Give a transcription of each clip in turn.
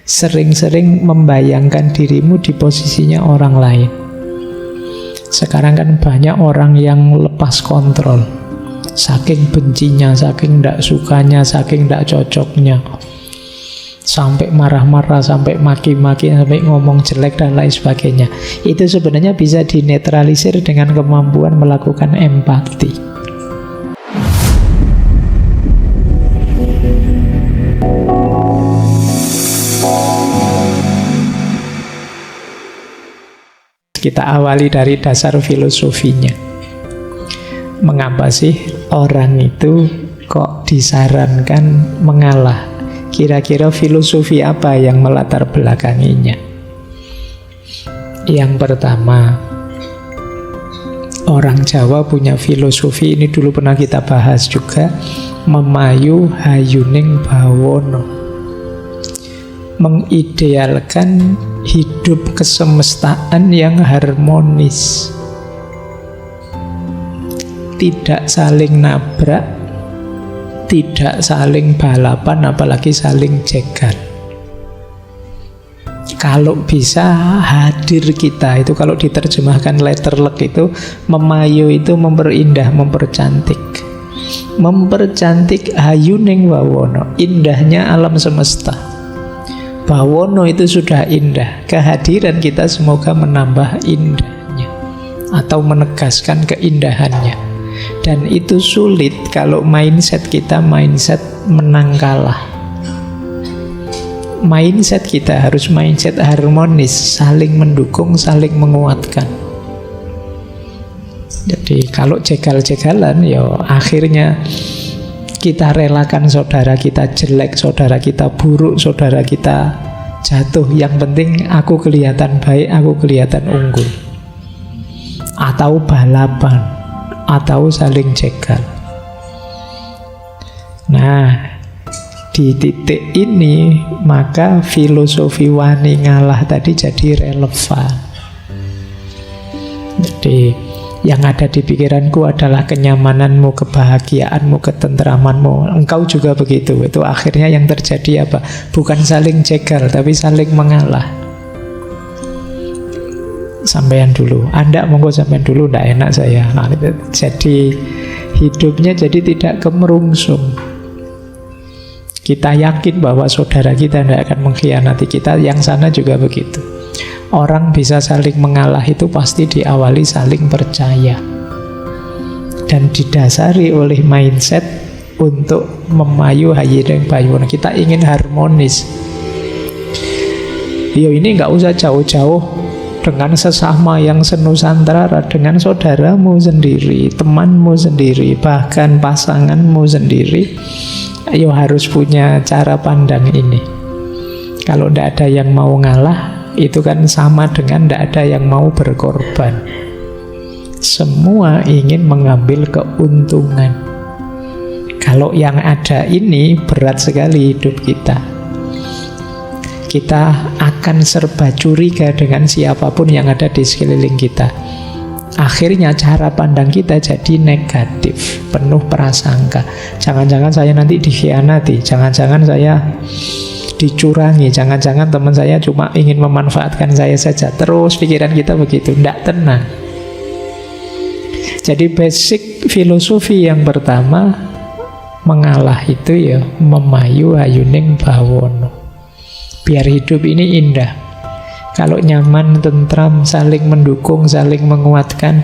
Sering-sering membayangkan dirimu di posisinya orang lain. Sekarang kan banyak orang yang lepas kontrol, saking bencinya, saking tidak sukanya, saking tidak cocoknya, sampai marah-marah, sampai maki-maki, sampai ngomong jelek dan lain sebagainya. Itu sebenarnya bisa dinetralisir dengan kemampuan melakukan empati. Kita awali dari dasar filosofinya. Mengapa sih orang itu kok disarankan mengalah? Kira-kira filosofi apa yang melatar belakanginya? Yang pertama, orang Jawa punya filosofi, ini dulu pernah kita bahas juga, memayu hayuning bawono, mengidealkan hidup kesemestaan yang harmonis, tidak saling nabrak, tidak saling balapan, apalagi saling jegal. Kalau bisa hadir kita, itu kalau diterjemahkan letterlek itu, memayu itu memperindah, mempercantik. Mempercantik hayuning bawono, indahnya alam semesta. Bawono itu sudah indah, kehadiran kita semoga menambah indahnya atau menegaskan keindahannya. Dan itu sulit kalau mindset kita mindset menang kalah. Mindset kita harus mindset harmonis, saling mendukung, saling menguatkan. Jadi kalau jegal-jegalan, ya akhirnya kita relakan saudara kita jelek, saudara kita buruk, saudara kita jatuh. Yang penting aku kelihatan baik, aku kelihatan unggul. Atau balapan, atau saling jegal. Nah, di titik ini maka filosofi wani ngalah tadi jadi relevan. Jadi yang ada di pikiranku adalah kenyamananmu, kebahagiaanmu, ketentramanmu. Engkau juga begitu. Itu akhirnya yang terjadi apa? Bukan saling jegal, tapi saling mengalah. Sampean dulu, Anda monggo sampean dulu, tidak enak saya. Nah, jadi hidupnya jadi tidak kemerungsung. Kita yakin bahwa saudara kita tidak akan mengkhianati kita, yang sana juga begitu. Orang bisa saling mengalah itu pasti diawali saling percaya dan didasari oleh mindset untuk memayu hayuning bawono. Kita ingin harmonis. Yo, ini nggak usah jauh-jauh dengan sesama yang senusantara, dengan saudaramu sendiri, temanmu sendiri, bahkan pasanganmu sendiri. Yo harus punya cara pandang ini. Kalau tidak ada yang mau ngalah, itu kan sama dengan tidak ada yang mau berkorban. Semua ingin mengambil keuntungan. Kalau yang ada ini, berat sekali hidup kita. Kita akan serba curiga dengan siapapun yang ada di sekeliling kita. Akhirnya cara pandang kita jadi negatif, penuh prasangka. Jangan-jangan saya nanti dikhianati, jangan-jangan saya dicurangi, jangan-jangan teman saya cuma ingin memanfaatkan saya saja. Terus pikiran kita begitu, tidak tenang. Jadi basic filosofi yang pertama mengalah itu ya memayu hayuning bawono, biar hidup ini indah. Kalau nyaman, tentram, saling mendukung, saling menguatkan,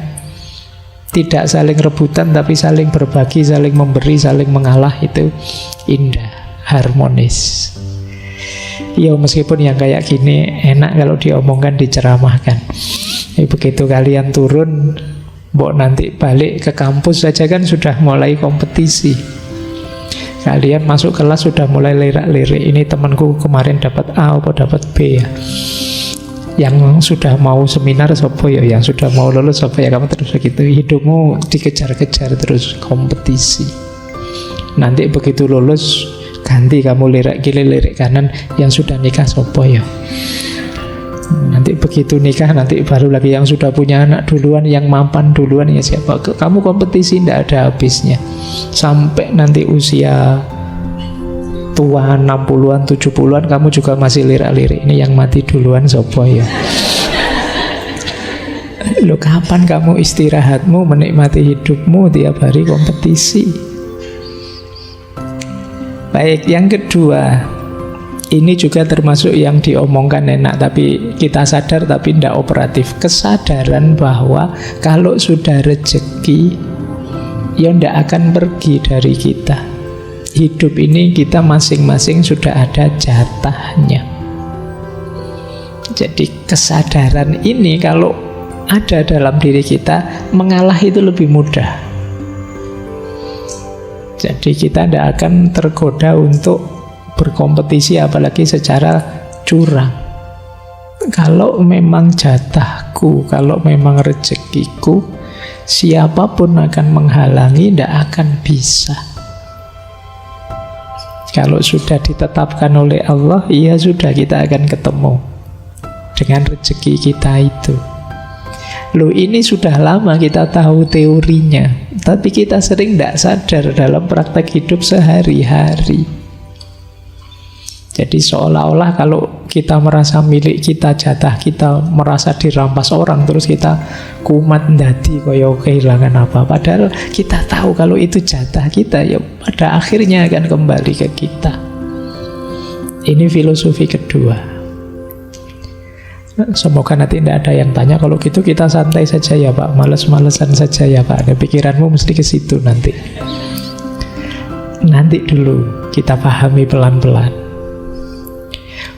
tidak saling rebutan tapi saling berbagi, saling memberi, saling mengalah, itu indah, harmonis. Ya meskipun yang kayak gini enak kalau diomongkan, diceramahkan. Begitu kalian turun, mbok nanti balik ke kampus saja kan sudah mulai kompetisi. Kalian masuk kelas sudah mulai lirik-lirik, ini temanku kemarin dapat A atau dapat B ya. Yang sudah mau seminar sopo ya, yang sudah mau lulus sopo ya. Kamu terus begitu, hidupmu dikejar-kejar terus, kompetisi. Nanti begitu lulus ganti, kamu lirik kiri lirik kanan, yang sudah nikah sopo ya. Nanti begitu nikah, nanti baru lagi yang sudah punya anak duluan, yang mapan duluan ya siapa. Kamu kompetisi tidak ada habisnya. Sampai nanti usia tua 60-an, 70-an kamu juga masih lirak-lirik. Ini yang mati duluan sopo ya. Loh, kapan kamu istirahatmu, menikmati hidupmu, tiap hari kompetisi? Baik, yang kedua, ini juga termasuk yang diomongkan enak tapi kita sadar tapi tidak operatif. Kesadaran bahwa kalau sudah rezeki ya tidak akan pergi dari kita. Hidup ini kita masing-masing sudah ada jatahnya. Jadi kesadaran ini kalau ada dalam diri kita, mengalah itu lebih mudah. Jadi kita tidak akan tergoda untuk berkompetisi apalagi secara curang. Kalau memang jatahku, kalau memang rezekiku, siapapun akan menghalangi, tidak akan bisa. Kalau sudah ditetapkan oleh Allah, ya sudah, kita akan ketemu dengan rezeki kita itu. Loh, ini sudah lama kita tahu teorinya, tapi kita sering tidak sadar dalam praktek hidup sehari-hari. Jadi seolah-olah kalau kita merasa milik kita, jatah kita, merasa dirampas orang, terus kita kumat ndadi kaya kehilangan apa. Padahal kita tahu kalau itu jatah kita, ya pada akhirnya akan kembali ke kita. Ini filosofi kedua. Semoga nanti tidak ada yang tanya, kalau gitu kita santai saja ya Pak, males-malesan saja ya Pak. Ada pikiranmu mesti ke situ nanti. Nanti dulu kita pahami pelan-pelan.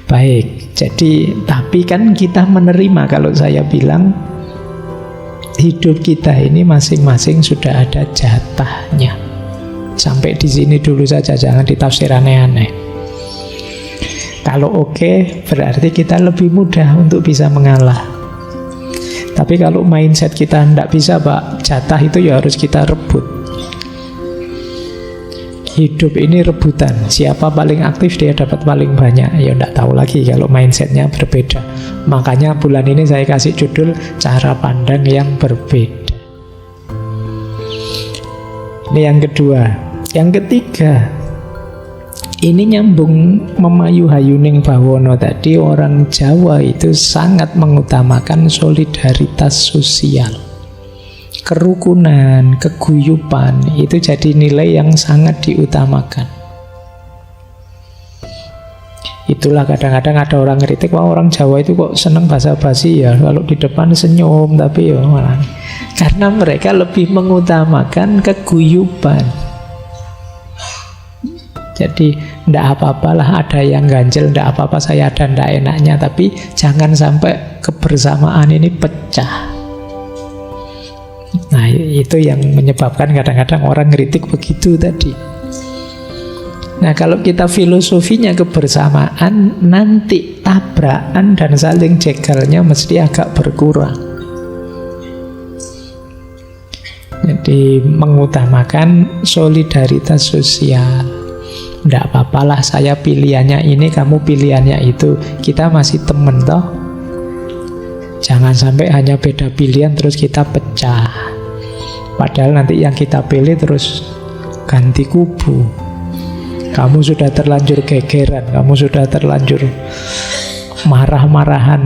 Baik, jadi tapi kan kita menerima kalau saya bilang hidup kita ini masing-masing sudah ada jatahnya. Sampai di sini dulu saja, jangan ditafsir aneh-aneh. Kalau oke, berarti kita lebih mudah untuk bisa mengalah. Tapi kalau mindset kita tidak bisa Pak, jatah itu ya harus kita rebut. Hidup ini rebutan, siapa paling aktif dia dapat paling banyak. Ya tidak tahu lagi kalau mindsetnya berbeda. Makanya bulan ini saya kasih judul cara pandang yang berbeda. Ini yang kedua. Yang ketiga, ini nyambung memayu hayuning bawono tadi. Orang Jawa itu sangat mengutamakan solidaritas sosial, kerukunan, keguyupan. Itu jadi nilai yang sangat diutamakan. Itulah kadang-kadang ada orang kritik, wah orang Jawa itu kok seneng basa-basi ya, kalau di depan senyum tapi ya malah. Karena mereka lebih mengutamakan keguyupan. Jadi ndak apa-apalah ada yang ganjel, ndak apa-apa saya ada ndak enaknya, tapi jangan sampai kebersamaan ini pecah. Nah, itu yang menyebabkan kadang-kadang orang ngeritik begitu tadi. Nah, kalau kita filosofinya kebersamaan, nanti tabrakan dan saling jegalnya mesti agak berkurang. Jadi mengutamakan solidaritas sosial. Nggak apa-apalah saya pilihannya ini, kamu pilihannya itu. Kita masih temen toh. Jangan sampai hanya beda pilihan terus kita pecah. Padahal nanti yang kita pilih terus ganti kubu. Kamu sudah terlanjur gegeran, kamu sudah terlanjur marah-marahan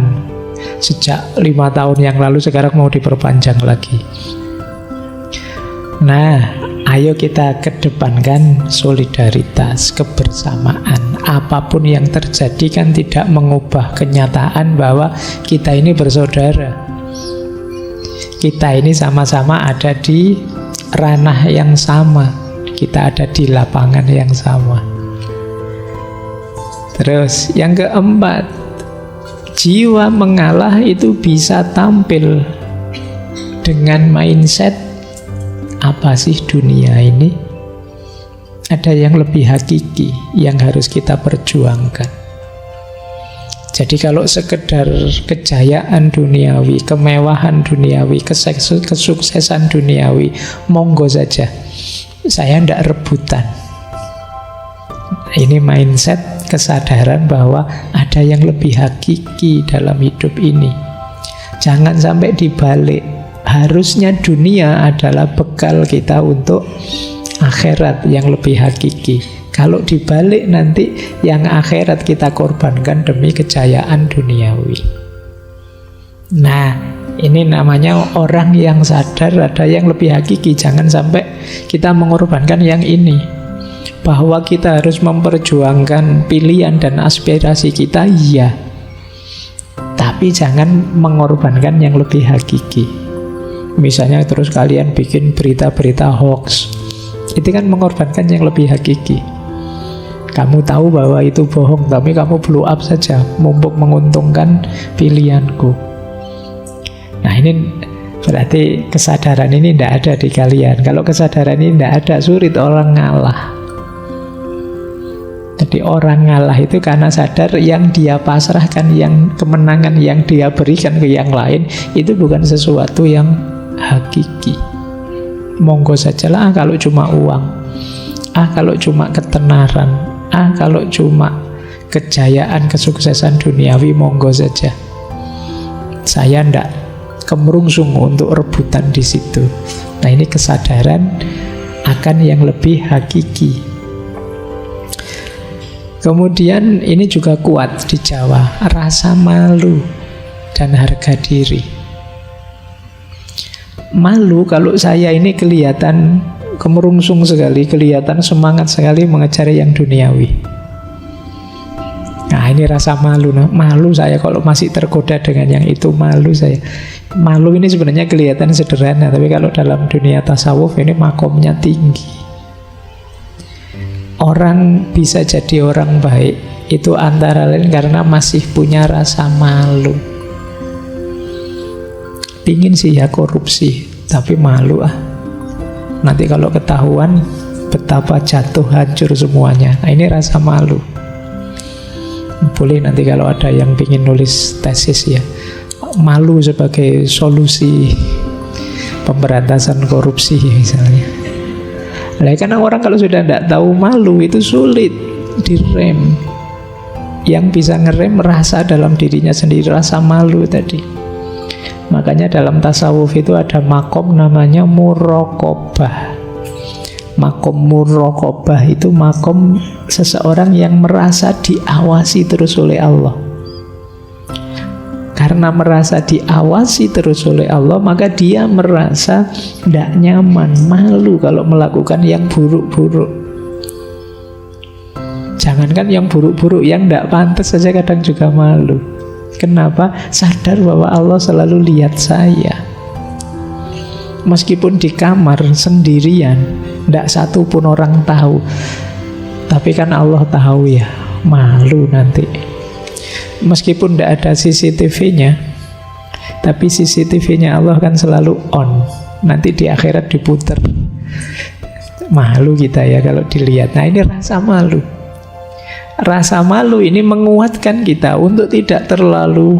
sejak 5 tahun yang lalu, sekarang mau diperpanjang lagi. Nah, ayo kita kedepankan solidaritas, kebersamaan. Apapun yang terjadi kan tidak mengubah kenyataan bahwa kita ini bersaudara. Kita ini sama-sama ada di ranah yang sama. Kita ada di lapangan yang sama. Terus yang keempat, jiwa mengalah itu bisa tampil dengan mindset, apa sih dunia ini? Ada yang lebih hakiki yang harus kita perjuangkan. Jadi kalau sekedar kejayaan duniawi, kemewahan duniawi, kesuksesan duniawi, monggo saja. Saya tidak rebutan. Ini mindset, kesadaran bahwa ada yang lebih hakiki dalam hidup ini. Jangan sampai dibalik. Harusnya dunia adalah bekal kita untuk akhirat yang lebih hakiki. Kalau dibalik nanti yang akhirat kita korbankan demi kejayaan duniawi. Nah, ini namanya orang yang sadar ada yang lebih hakiki. Jangan sampai kita mengorbankan yang ini. Bahwa kita harus memperjuangkan pilihan dan aspirasi kita, iya. Tapi jangan mengorbankan yang lebih hakiki. Misalnya terus kalian bikin berita-berita hoax, itu kan mengorbankan yang lebih hakiki. Kamu tahu bahwa itu bohong, tapi kamu blow up saja, mumpuk menguntungkan pilihanku. Nah, ini berarti kesadaran ini tidak ada di kalian. Kalau kesadaran ini tidak ada, sulit orang ngalah. Jadi orang ngalah itu karena sadar yang dia pasrahkan, yang kemenangan yang dia berikan ke yang lain, itu bukan sesuatu yang hakiki. Monggo sajalah, kalau cuma uang, kalau cuma ketenaran, kalau cuma kejayaan, kesuksesan duniawi, monggo saja. Saya ndak kemerungsung untuk rebutan di situ. Nah, ini kesadaran akan yang lebih hakiki. Kemudian ini juga kuat di Jawa, rasa malu dan harga diri. Malu kalau saya ini kelihatan kemerungsung sekali, kelihatan semangat sekali mengejar yang duniawi. Nah, ini rasa malu. Nah, malu saya kalau masih tergoda dengan yang itu, malu saya. Malu ini sebenarnya kelihatan sederhana, tapi kalau dalam dunia tasawuf ini makomnya tinggi. Orang bisa jadi orang baik itu antara lain karena masih punya rasa malu. Pingin sih ya korupsi, tapi malu nanti kalau ketahuan betapa jatuh hancur semuanya. Nah, ini rasa malu. Boleh nanti kalau ada yang pingin nulis tesis ya, malu sebagai solusi pemberantasan korupsi misalnya. Nah, karena orang kalau sudah tidak tahu malu itu sulit direm. Yang bisa ngerem rasa dalam dirinya sendiri, rasa malu tadi. Makanya dalam tasawuf itu ada makom namanya muraqabah. Makom muraqabah itu makom seseorang yang merasa diawasi terus oleh Allah. Karena merasa diawasi terus oleh Allah, maka dia merasa tidak nyaman, malu kalau melakukan yang buruk-buruk. Jangankan yang buruk-buruk, yang tidak pantas saja kadang juga malu. Kenapa? Sadar bahwa Allah selalu lihat saya. Meskipun di kamar sendirian, tidak satu pun orang tahu, tapi kan Allah tahu ya, malu nanti. Meskipun tidak ada CCTV-nya, tapi CCTV-nya Allah kan selalu on. Nanti di akhirat diputer. Malu kita ya kalau dilihat. Nah, ini rasa malu. Rasa malu ini menguatkan kita untuk tidak terlalu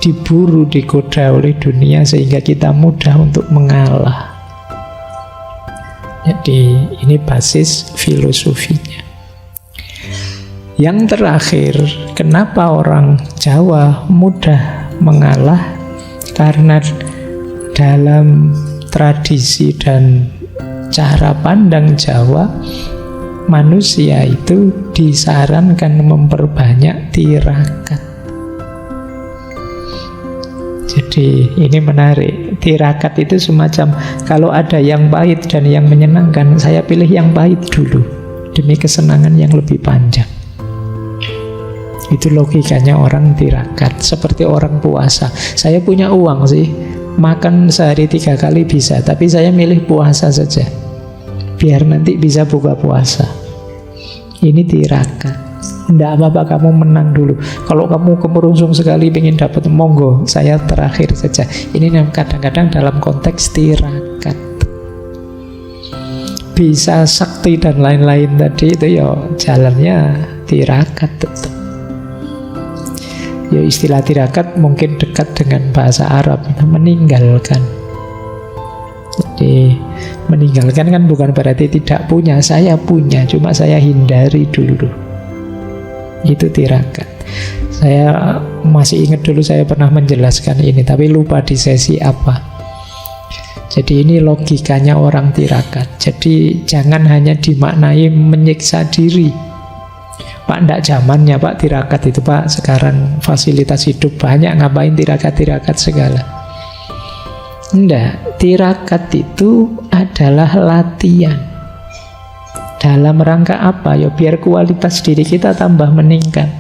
diburu, digoda oleh dunia, sehingga kita mudah untuk mengalah. Jadi ini basis filosofinya. Yang terakhir, kenapa orang Jawa mudah mengalah? Karena dalam tradisi dan cara pandang Jawa, manusia itu disarankan memperbanyak tirakat. Jadi ini menarik. Tirakat itu semacam kalau ada yang pahit dan yang menyenangkan, saya pilih yang pahit dulu demi kesenangan yang lebih panjang. Itu logikanya orang tirakat. Seperti orang puasa, saya punya uang sih, makan sehari 3 kali bisa, tapi saya milih puasa saja biar nanti bisa buka puasa. Ini tirakat. Tidak apa-apa kamu menang dulu. Kalau kamu kemerungsung sekali ingin dapat, monggo, saya terakhir saja. Ini kadang-kadang dalam konteks tirakat. Bisa sakti dan lain-lain tadi itu ya jalannya tirakat tetap. Ya, istilah tirakat mungkin dekat dengan bahasa Arab, meninggalkan. Jadi meninggalkan kan bukan berarti tidak punya. Saya punya, cuma saya hindari dulu. Itu tirakat. Saya masih ingat dulu saya pernah menjelaskan ini, tapi lupa di sesi apa. Jadi ini logikanya orang tirakat. Jadi jangan hanya dimaknai menyiksa diri. Pak, ndak zamannya Pak tirakat itu Pak. Sekarang fasilitas hidup banyak, ngapain tirakat-tirakat segala. Ndak, tirakat itu adalah latihan. Dalam rangka apa? Ya biar kualitas diri kita tambah meningkat.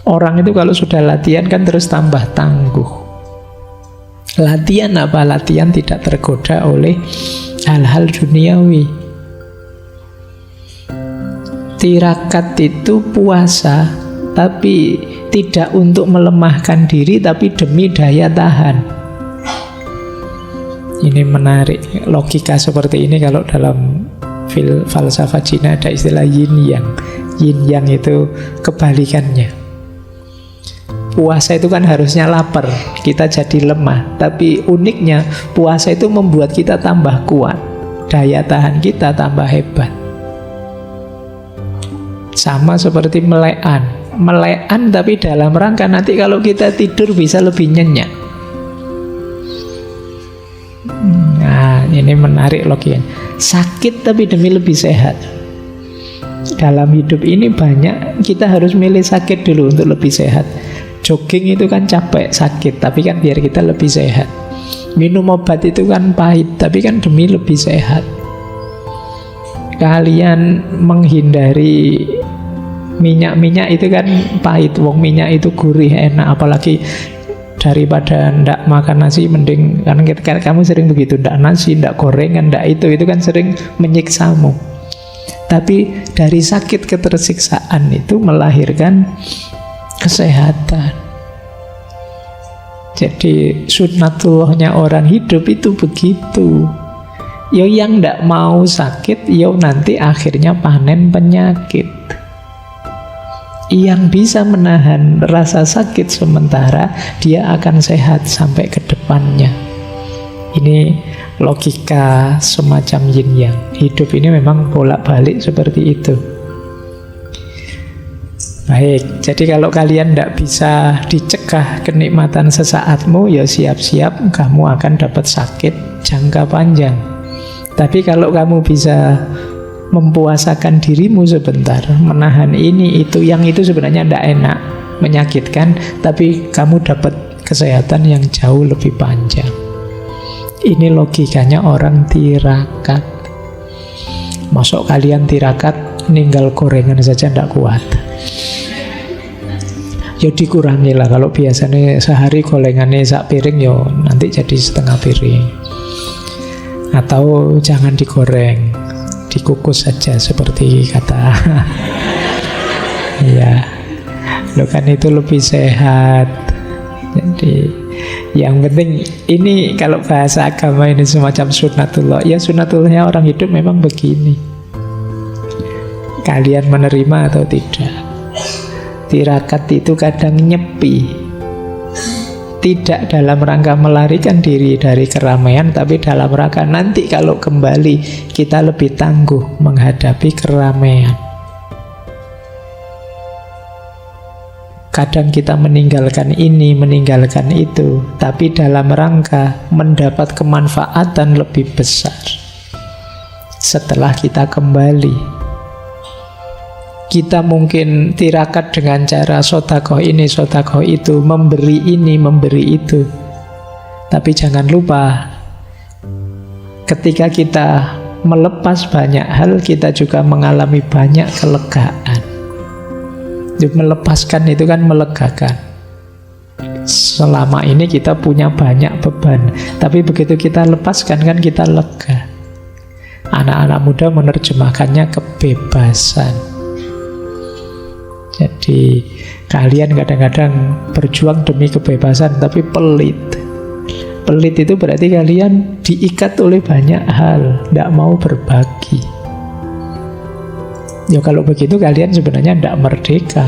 Orang itu kalau sudah latihan kan terus tambah tangguh. Latihan apa? Latihan tidak tergoda oleh hal-hal duniawi. Tirakat itu puasa, tapi tidak untuk melemahkan diri, tapi demi daya tahan. Ini menarik. Logika seperti ini kalau dalam falsafah Cina ada istilah yin yang. Yin yang itu kebalikannya. Puasa itu kan harusnya lapar, kita jadi lemah. Tapi uniknya puasa itu membuat kita tambah kuat, daya tahan kita tambah hebat. Sama seperti melekan. Melekan tapi dalam rangka nanti kalau kita tidur bisa lebih nyenyak. Nah, ini menarik logikanya. Sakit tapi demi lebih sehat. Dalam hidup ini banyak kita harus milih sakit dulu untuk lebih sehat. Jogging itu kan capek, sakit, tapi kan biar kita lebih sehat. Minum obat itu kan pahit, tapi kan demi lebih sehat. Kalian menghindari minyak-minyak itu kan pahit. Wong minyak itu gurih, enak. Apalagi daripada ndak makan nasi, mending kan kamu sering begitu, ndak nasi, ndak gorengan, ndak itu kan sering menyiksamu. Tapi dari sakit ketersiksaan itu melahirkan kesehatan. Jadi sunnatullahnya orang hidup itu begitu. Yo yang ndak mau sakit, yo nanti akhirnya panen penyakit. Yang bisa menahan rasa sakit sementara, dia akan sehat sampai ke depannya. Ini logika semacam yin yang. Hidup ini memang bolak-balik seperti itu. Baik, jadi kalau kalian tidak bisa dicegah kenikmatan sesaatmu, ya siap-siap kamu akan dapat sakit jangka panjang. Tapi kalau kamu bisa mempuasakan dirimu sebentar, menahan ini, itu, yang itu sebenarnya tidak enak, menyakitkan, tapi kamu dapat kesehatan yang jauh lebih panjang. Ini logikanya orang tirakat. Masuk kalian tirakat, ninggal gorengan saja tidak kuat. Ya dikurangi lah. Kalau biasanya sehari gorengannya sak piring, ya nanti jadi setengah piring. Atau jangan digoreng, dikukus saja seperti kata ya, lo kan itu lebih sehat. Jadi yang penting ini kalau bahasa agama ini semacam sunnatullah. Ya sunnatullahnya orang hidup memang begini. Kalian menerima atau tidak? Tirakat itu kadang nyepi, tidak dalam rangka melarikan diri dari keramaian, tapi dalam rangka nanti kalau kembali kita lebih tangguh menghadapi keramaian. Kadang kita meninggalkan ini, meninggalkan itu, tapi dalam rangka mendapat kemanfaatan lebih besar setelah kita kembali. Kita mungkin tirakat dengan cara sodakoh ini, sodakoh itu, memberi ini, memberi itu. Tapi jangan lupa, ketika kita melepas banyak hal, kita juga mengalami banyak kelegaan. Melepaskan itu kan melegakan. Selama ini kita punya banyak beban, tapi begitu kita lepaskan kan kita lega. Anak-anak muda menerjemahkannya kebebasan. Jadi kalian kadang-kadang berjuang demi kebebasan tapi pelit. Pelit itu berarti kalian diikat oleh banyak hal, tidak mau berbagi. Ya kalau begitu kalian sebenarnya tidak merdeka.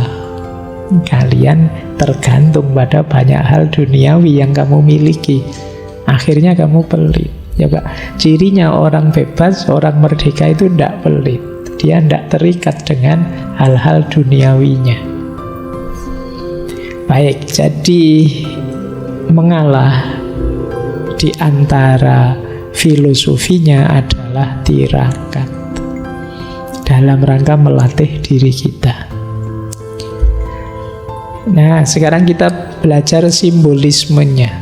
Kalian tergantung pada banyak hal duniawi yang kamu miliki. Akhirnya kamu pelit. Ya Pak, cirinya orang bebas, orang merdeka itu tidak pelit. Dia tidak terikat dengan hal-hal duniawinya. Baik, jadi mengalah di antara filosofinya adalah tirakat, dalam rangka melatih diri kita. Nah, sekarang kita belajar simbolismenya.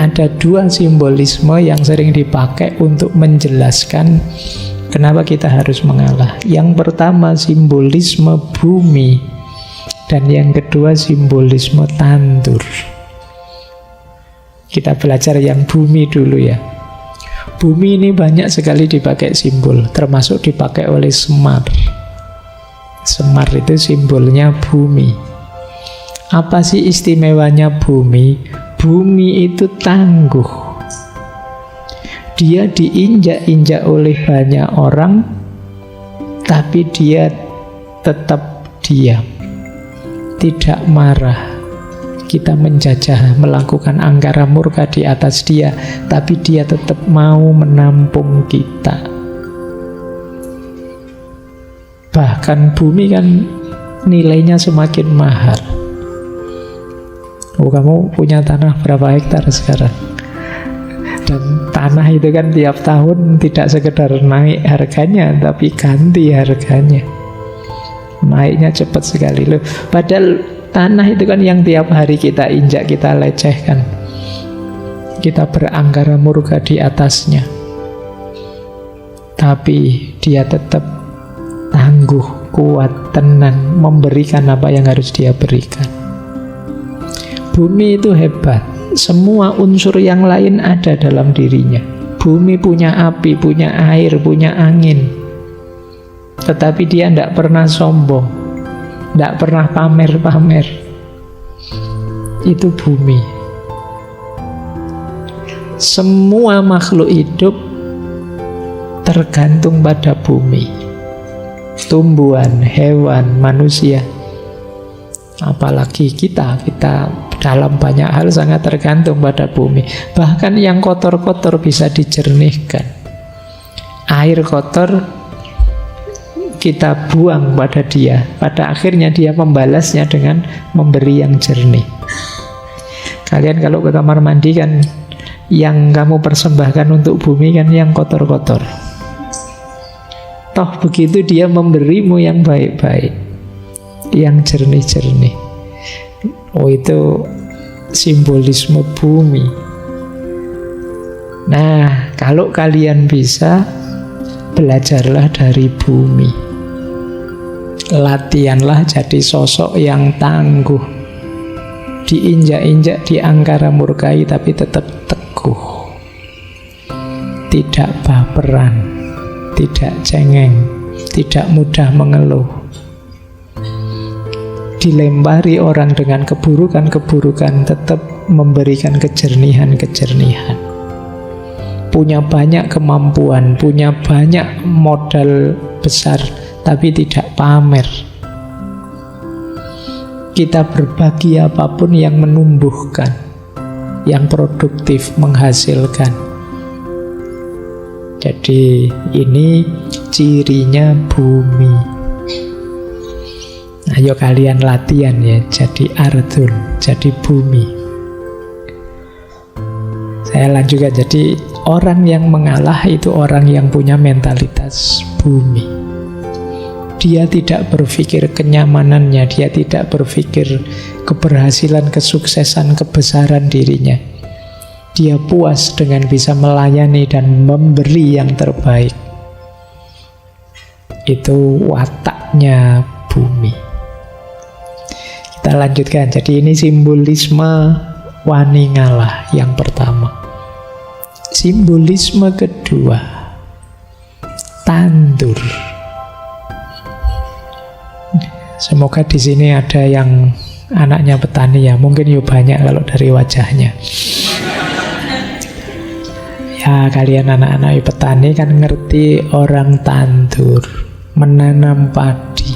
Ada dua simbolisme yang sering dipakai untuk menjelaskan kenapa kita harus mengalah. Yang pertama simbolisme bumi, dan yang kedua simbolisme tandur. Kita belajar yang bumi dulu ya. Bumi ini banyak sekali dipakai simbol, termasuk dipakai oleh Semar. Semar itu simbolnya bumi. Apa sih istimewanya bumi? Bumi itu tangguh. Dia diinjak-injak oleh banyak orang, tapi dia tetap diam, tidak marah. Kita menjajah, melakukan angkara murka di atas dia, tapi dia tetap mau menampung kita. Bahkan bumi kan nilainya semakin mahal. Oh, kamu punya tanah berapa hektar sekarang? Dan tanah itu kan tiap tahun tidak sekedar naik harganya, tapi ganti harganya. Naiknya cepat sekali loh. Padahal tanah itu kan yang tiap hari kita injak, kita lecehkan, kita berangkara murka di atasnya. Tapi dia tetap tangguh, kuat, tenang, memberikan apa yang harus dia berikan. Bumi itu hebat. Semua unsur yang lain ada dalam dirinya. Bumi punya api, punya air, punya angin. Tetapi dia tidak pernah sombong, tidak pernah pamer-pamer. Itu bumi. Semua makhluk hidup tergantung pada bumi. Tumbuhan, hewan, manusia. Apalagi kita dalam banyak hal sangat tergantung pada bumi. Bahkan yang kotor-kotor bisa dijernihkan. Air kotor kita buang pada dia, pada akhirnya dia membalasnya dengan memberi yang jernih. Kalian kalau ke kamar mandi kan, yang kamu persembahkan untuk bumi kan yang kotor-kotor. Toh begitu dia memberimu yang baik-baik, yang jernih-jernih. Oh, itu simbolisme bumi. Nah, kalau kalian bisa, belajarlah dari bumi. Latihanlah jadi sosok yang tangguh, diinjak-injak, diangkara murkai, tapi tetap teguh, tidak baperan, tidak cengeng, tidak mudah mengeluh. Dilempari orang dengan keburukan-keburukan, tetap memberikan kejernihan-kejernihan. Punya banyak kemampuan, punya banyak modal besar, tapi tidak pamer. Kita berbagi apapun yang menumbuhkan, yang produktif, menghasilkan. Jadi ini cirinya bumi. Ayo kalian latihan ya, jadi ardun, jadi bumi. Saya lanjutkan, jadi orang yang mengalah itu orang yang punya mentalitas bumi. Dia tidak berpikir kenyamanannya, dia tidak berpikir keberhasilan, kesuksesan, kebesaran dirinya. Dia puas dengan bisa melayani dan memberi yang terbaik. Itu wataknya bumi. Kita lanjutkan. Jadi ini simbolisme wani ngalah yang pertama. Simbolisme kedua, tandur. Semoga di sini ada yang anaknya petani ya. Mungkin ya banyak kalau dari wajahnya. Ya, kalian anak-anak petani kan ngerti orang tandur, menanam padi.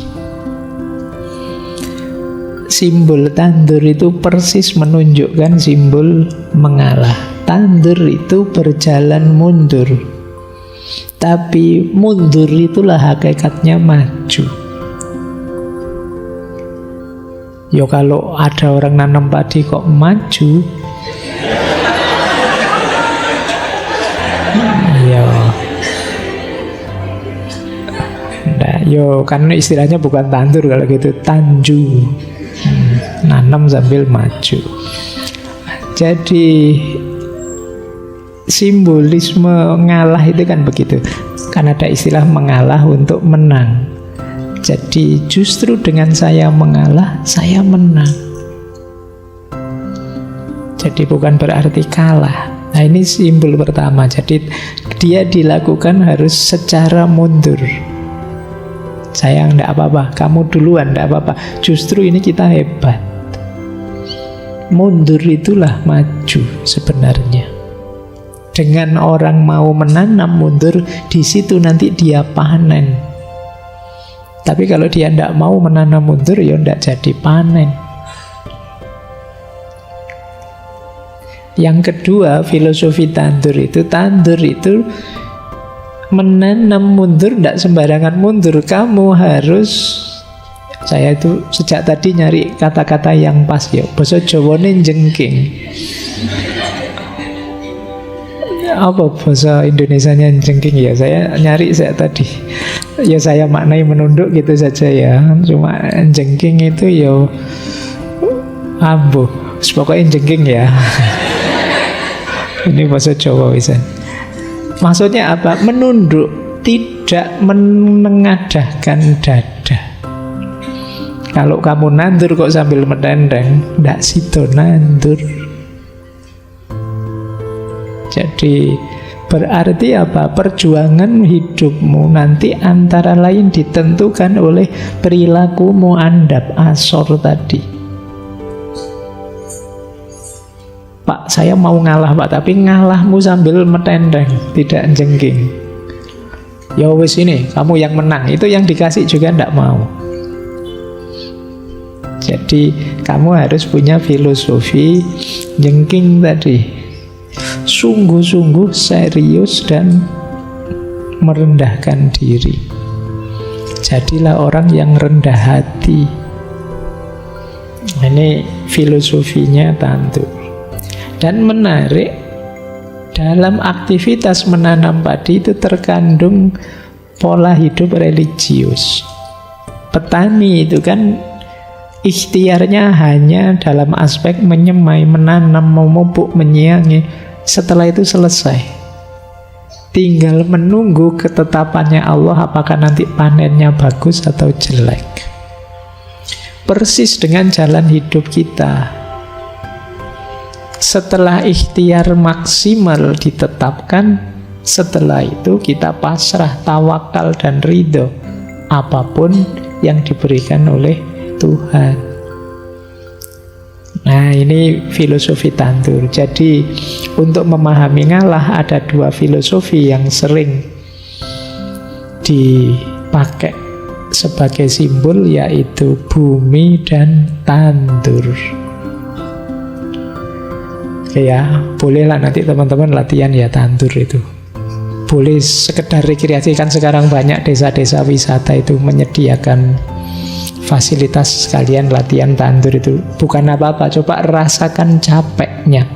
Simbol tandur itu persis menunjukkan simbol mengalah. Tandur itu berjalan mundur, tapi mundur itulah hakikatnya maju. Yo, kalau ada orang nanam padi kok maju, Yo, kan istilahnya bukan tandur kalau gitu, tanju. Nanam sambil maju. Jadi simbolisme ngalah itu kan begitu. Kan ada istilah mengalah untuk menang. Jadi justru dengan saya mengalah, saya menang. Jadi bukan berarti kalah. Nah, ini simbol pertama. Jadi dia dilakukan harus secara mundur. Saya enggak apa-apa, kamu duluan enggak apa-apa. Justru ini kita hebat. Mundur itulah maju sebenarnya. Dengan orang mau menanam mundur, di situ nanti dia panen. Tapi kalau dia enggak mau menanam mundur, ya enggak jadi panen. Yang kedua, filosofi tandur itu menanam mundur, tidak sembarangan mundur. Kamu harus, saya itu sejak tadi nyari kata-kata yang pas ya. Basa Jawane jengking. Apa bahasa Indonesianya jengking ya? Saya nyari saya tadi. Ya saya maknai menunduk gitu saja ya. Cuma jengking itu ya ambuh. Pokoknya jengking ya. Ini bahasa Jawa bisa. Maksudnya apa? Menunduk, tidak menengadahkan dada. Kalau kamu nandur kok sambil menendeng, ndak sido nandur. Jadi berarti apa? Perjuangan hidupmu nanti antara lain ditentukan oleh perilakumu andap asor tadi. Pak, saya mau ngalah Pak, tapi ngalahmu sambil metendeng, tidak jengking. Ya wis ini, kamu yang menang. Itu yang dikasih juga ndak mau. Jadi kamu harus punya filosofi jengking tadi. Sungguh-sungguh serius dan merendahkan diri. Jadilah orang yang rendah hati. Ini filosofinya tandur. Dan menarik, dalam aktivitas menanam padi itu terkandung pola hidup religius. Petani itu kan ikhtiarnya hanya dalam aspek menyemai, menanam, memupuk, menyiangi. Setelah itu selesai. Tinggal menunggu ketetapannya Allah apakah nanti panennya bagus atau jelek. Persis dengan jalan hidup kita. Setelah ikhtiar maksimal ditetapkan, setelah itu kita pasrah, tawakal dan ridho apapun yang diberikan oleh Tuhan. Nah, ini filosofi tandur. Jadi untuk memahami ngalah ada dua filosofi yang sering dipakai sebagai simbol, yaitu bumi dan tandur. Ya, bolehlah nanti teman-teman latihan ya tandur itu. Boleh sekedar rekreasi, kan sekarang banyak desa-desa wisata itu menyediakan fasilitas sekalian latihan tandur itu. Bukan apa-apa, coba rasakan capeknya.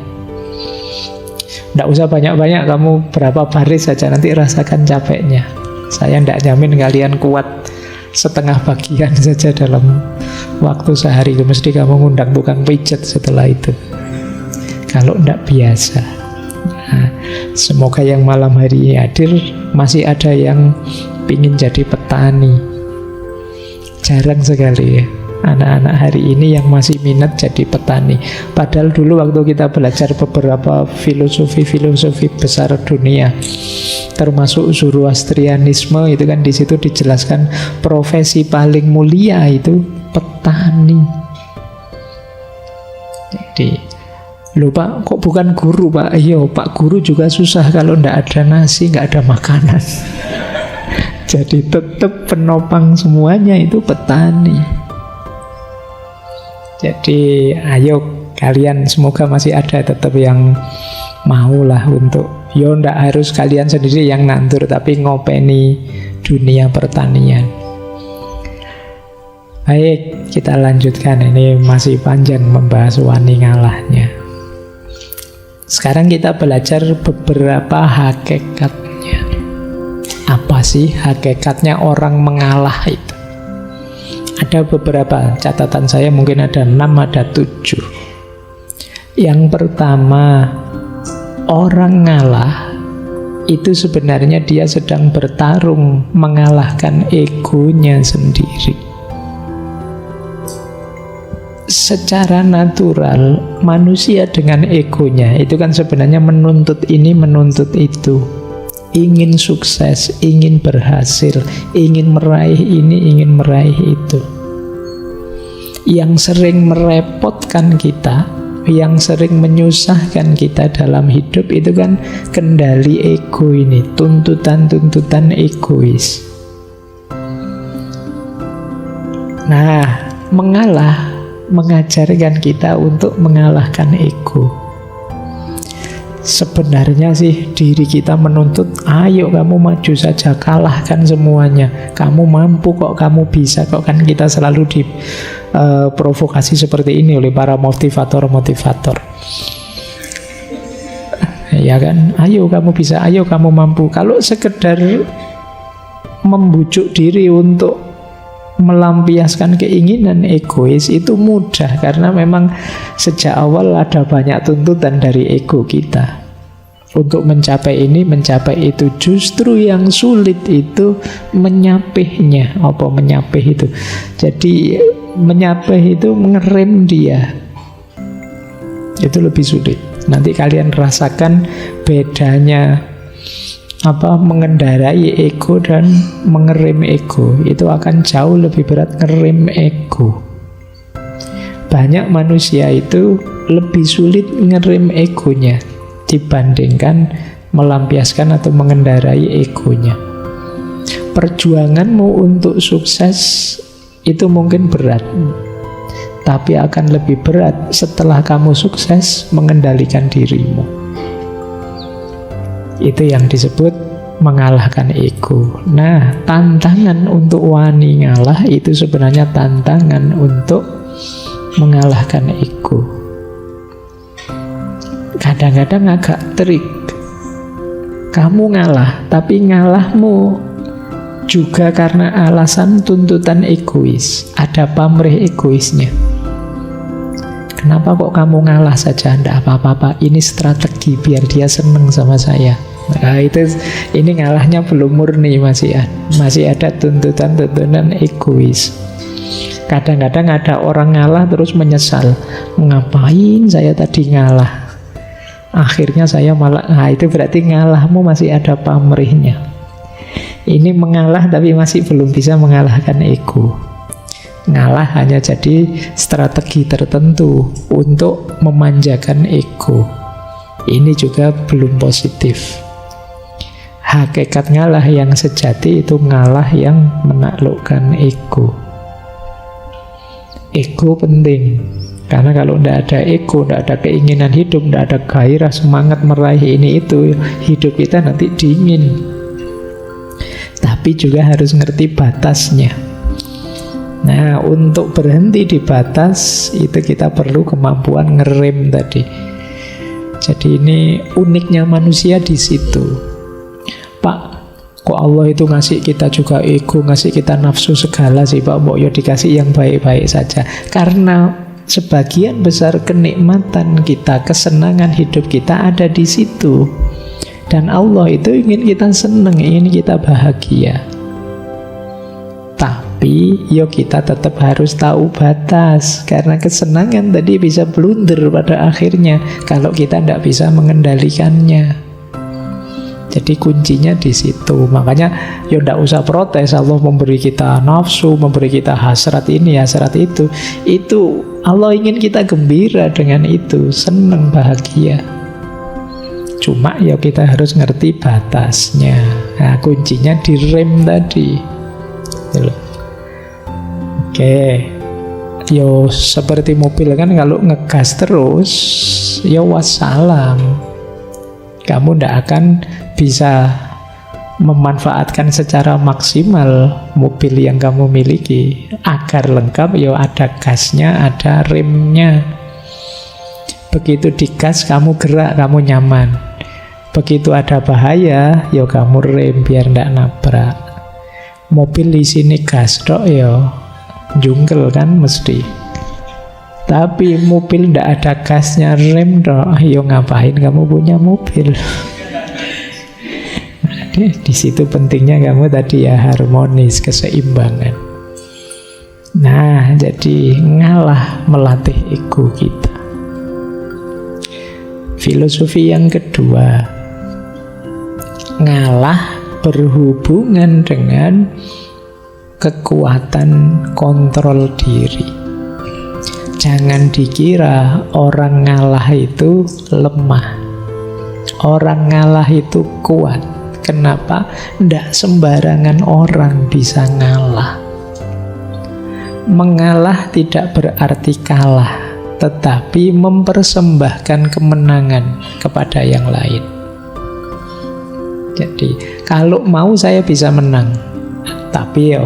Nggak usah banyak-banyak, kamu berapa baris saja nanti rasakan capeknya. Saya nggak jamin kalian kuat setengah bagian saja dalam waktu sehari. Mesti kamu ngundang tukang pijat setelah itu. Kalau tidak biasa. Nah, semoga yang malam hari ini hadir masih ada yang ingin jadi petani. Jarang sekali ya anak-anak hari ini yang masih minat jadi petani. Padahal dulu waktu kita belajar beberapa filosofi besar dunia, termasuk Zoroastrianisme, itu kan di situ dijelaskan profesi paling mulia itu petani. Jadi loh Pak, kok bukan guru Pak? Iya Pak, guru juga susah kalau ndak ada nasi, nggak ada makanan. Jadi tetap penopang semuanya itu petani. Jadi ayo kalian, semoga masih ada tetap yang maulah untuk, yo ndak harus kalian sendiri yang nandur, tapi ngopeni dunia pertanian. Baik, kita lanjutkan. Ini masih panjang membahas wani ngalahnya. Sekarang kita belajar beberapa hakikatnya. Apa sih hakikatnya orang mengalah itu? Ada beberapa catatan saya, mungkin ada 6, ada 7. Yang pertama, orang ngalah itu sebenarnya dia sedang bertarung mengalahkan egonya sendiri. Secara natural, manusia dengan egonya itu kan sebenarnya menuntut ini, menuntut itu. Ingin sukses, ingin berhasil, ingin meraih ini, ingin meraih itu. Yang sering merepotkan kita, yang sering menyusahkan kita dalam hidup itu kan kendali ego ini, tuntutan-tuntutan egois. Nah, mengalah mengajarkan kita untuk mengalahkan ego. Sebenarnya sih diri kita menuntut, ayo kamu maju saja, kalahkan semuanya. Kamu mampu kok, kamu bisa kok. Kan kita selalu diprovokasi seperti ini oleh para motivator-motivator. Ya kan, ayo kamu bisa, ayo kamu mampu. Kalau sekedar membujuk diri untuk melampiaskan keinginan egois itu mudah, karena memang sejak awal ada banyak tuntutan dari ego kita untuk mencapai ini, mencapai itu. Justru yang sulit itu menyapihnya. Apa menyapih itu? Jadi menyapih itu mengerem dia, itu lebih sulit. Nanti kalian rasakan bedanya mengendarai ego dan mengerem ego. Itu akan jauh lebih berat ngerem ego. Banyak manusia itu lebih sulit ngerem egonya dibandingkan melampiaskan atau mengendarai egonya. Perjuanganmu untuk sukses itu mungkin berat, tapi akan lebih berat setelah kamu sukses mengendalikan dirimu. Itu yang disebut mengalahkan ego. Nah, tantangan untuk wani ngalah itu sebenarnya tantangan untuk mengalahkan ego. Kadang-kadang agak trik. Kamu ngalah, tapi ngalahmu juga karena alasan tuntutan egois. Ada pamrih egoisnya. Kenapa kok kamu ngalah saja? Tidak apa-apa, ini strategi biar dia seneng sama saya. Nah, ini ngalahnya belum murni, masih ada tuntutan-tuntutan egois. Kadang-kadang ada orang ngalah terus menyesal, ngapain saya tadi ngalah, akhirnya saya malah, nah itu berarti ngalahmu masih ada pamrihnya. Ini mengalah tapi masih belum bisa mengalahkan ego. Ngalah hanya jadi strategi tertentu untuk memanjakan ego. Ini juga belum positif. Hakikat ngalah yang sejati itu ngalah yang menaklukkan ego. Ego penting, karena kalau tidak ada ego, tidak ada keinginan hidup, tidak ada gairah, semangat meraih ini itu, hidup kita nanti dingin. Tapi juga harus ngerti batasnya. Nah, untuk berhenti di batas itu kita perlu kemampuan ngerem tadi. Jadi ini uniknya manusia di situ. Pak, kok Allah itu ngasih kita juga ego, ngasih kita nafsu segala sih Pak, mbok yo dikasih yang baik-baik saja. Karena sebagian besar kenikmatan kita, kesenangan hidup kita ada di situ. Dan Allah itu ingin kita senang, ingin kita bahagia. Tapi yo kita tetap harus tahu batas, karena kesenangan tadi bisa blunder pada akhirnya kalau kita tidak bisa mengendalikannya. Jadi kuncinya di situ. Makanya ya tidak usah protes. Allah memberi kita nafsu, memberi kita hasrat ini, hasrat itu. Itu Allah ingin kita gembira dengan itu, senang, bahagia. Cuma ya kita harus ngerti batasnya. Nah, kuncinya di rem tadi. Oke. Yo seperti mobil kan, kalau ngegas terus, ya wassalam. Kamu tidak akan bisa memanfaatkan secara maksimal mobil yang kamu miliki. Agar lengkap, ya ada gasnya, ada remnya. Begitu digas, kamu gerak, kamu nyaman. Begitu ada bahaya, ya kamu rem biar ndak nabrak. Mobil di sini gas tok ya jungkel kan mesti. Tapi mobil ndak ada gasnya, rem tok, ya ngapain kamu punya mobil? Nah, di situ pentingnya kamu tadi ya harmonis, keseimbangan. Nah, jadi ngalah melatih ego kita. Filosofi yang kedua, ngalah berhubungan dengan kekuatan kontrol diri. Jangan dikira orang ngalah itu lemah. Orang ngalah itu kuat. Kenapa? Ndak sembarangan orang bisa ngalah. Mengalah tidak berarti kalah, tetapi mempersembahkan kemenangan kepada yang lain. Jadi, kalau mau saya bisa menang, tapi ya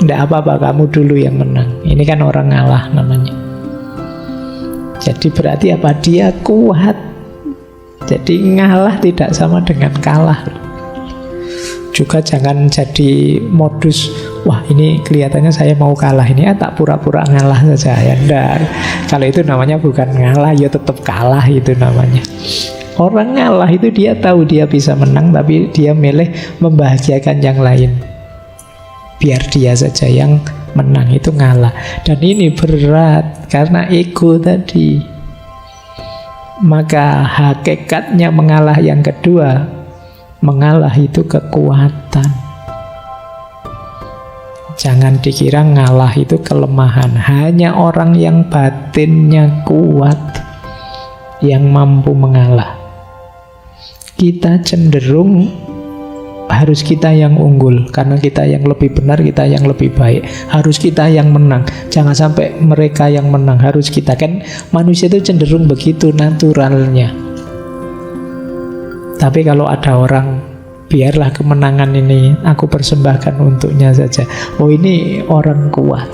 ndak apa-apa, kamu dulu yang menang. Ini kan orang ngalah namanya. Jadi berarti apa? Dia kuat. Jadi ngalah tidak sama dengan kalah. Juga jangan jadi modus, wah ini kelihatannya saya mau kalah, ini tak pura-pura ngalah saja. Ya enggak. Kalau itu namanya bukan ngalah, ya tetap kalah itu namanya. Orang ngalah itu dia tahu dia bisa menang, tapi dia milih membahagiakan yang lain. Biar dia saja yang menang, itu ngalah. Dan ini berat karena ego tadi. Maka hakikatnya mengalah yang kedua, mengalah itu kekuatan. Jangan dikira ngalah itu kelemahan. Hanya orang yang batinnya kuat yang mampu mengalah. Kita cenderung harus kita yang unggul, karena kita yang lebih benar, kita yang lebih baik. Harus kita yang menang. Jangan sampai mereka yang menang, harus kita. Kan manusia itu cenderung begitu naturalnya. Tapi kalau ada orang, biarlah kemenangan ini aku persembahkan untuknya saja. Oh, ini orang kuat.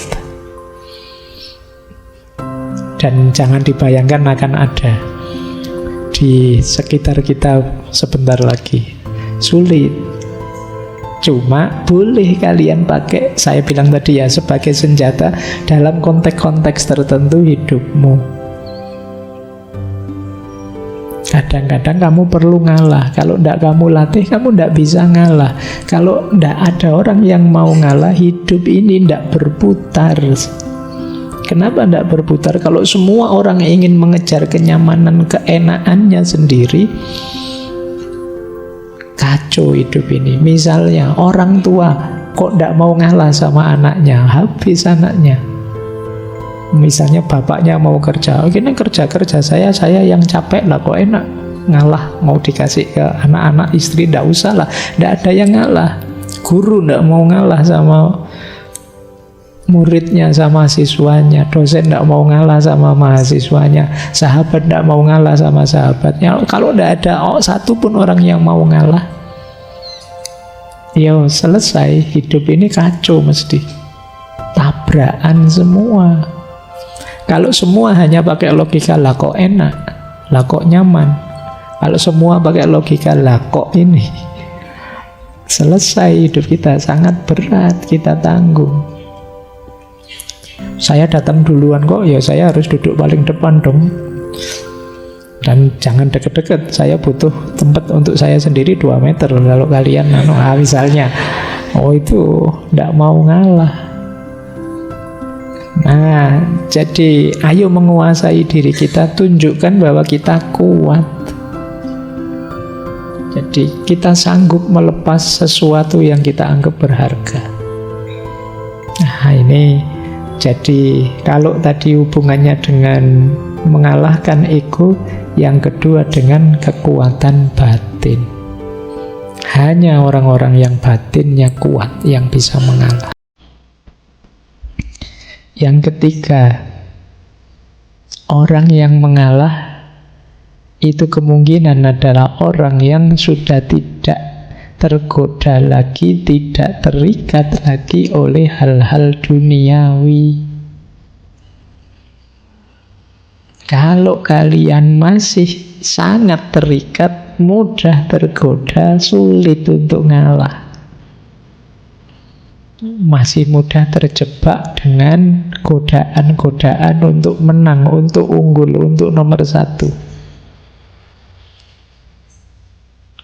Dan jangan dibayangkan akan ada di sekitar kita sebentar lagi. Sulit. Cuma boleh kalian pakai, saya bilang tadi ya, sebagai senjata dalam konteks-konteks tertentu hidupmu. Kadang-kadang kamu perlu ngalah. Kalau tidak kamu latih, kamu tidak bisa ngalah. Kalau tidak ada orang yang mau ngalah, hidup ini tidak berputar. Kenapa tidak berputar? Kalau semua orang ingin mengejar kenyamanan, keenakannya sendiri, kacau hidup ini. Misalnya orang tua kok tidak mau ngalah sama anaknya, habis anaknya. Misalnya bapaknya mau kerja, ini kerja saya yang capek lah, kok enak ngalah, mau dikasih ke anak-anak, istri tidak usah lah, tidak ada yang ngalah. Guru tidak mau ngalah sama muridnya, sama siswanya. Dosen tidak mau ngalah sama mahasiswanya. Sahabat tidak mau ngalah sama sahabatnya. Kalau tidak ada satu pun orang yang mau ngalah, ya selesai, hidup ini kacau mesti. Tabrakan semua. Kalau semua hanya pakai logika, lah kok enak, lah kok nyaman. Kalau semua pakai logika, lah kok ini, selesai hidup kita, sangat berat kita tanggung. Saya datang duluan kok, ya saya harus duduk paling depan dong. Dan jangan deket-deket, saya butuh tempat untuk saya sendiri 2 meter. Kalau kalian misalnya, oh itu tidak mau ngalah. Nah, jadi ayo menguasai diri kita, tunjukkan bahwa kita kuat. Jadi kita sanggup melepas sesuatu yang kita anggap berharga. Nah, ini jadi kalau tadi hubungannya dengan mengalahkan ego, yang kedua dengan kekuatan batin. Hanya orang-orang yang batinnya kuat yang bisa mengalah. Yang ketiga, orang yang mengalah itu kemungkinan adalah orang yang sudah tidak tergoda lagi, tidak terikat lagi oleh hal-hal duniawi. Kalau kalian masih sangat terikat, mudah tergoda, sulit untuk ngalah. Masih mudah terjebak dengan godaan-godaan untuk menang, untuk unggul, untuk nomor satu.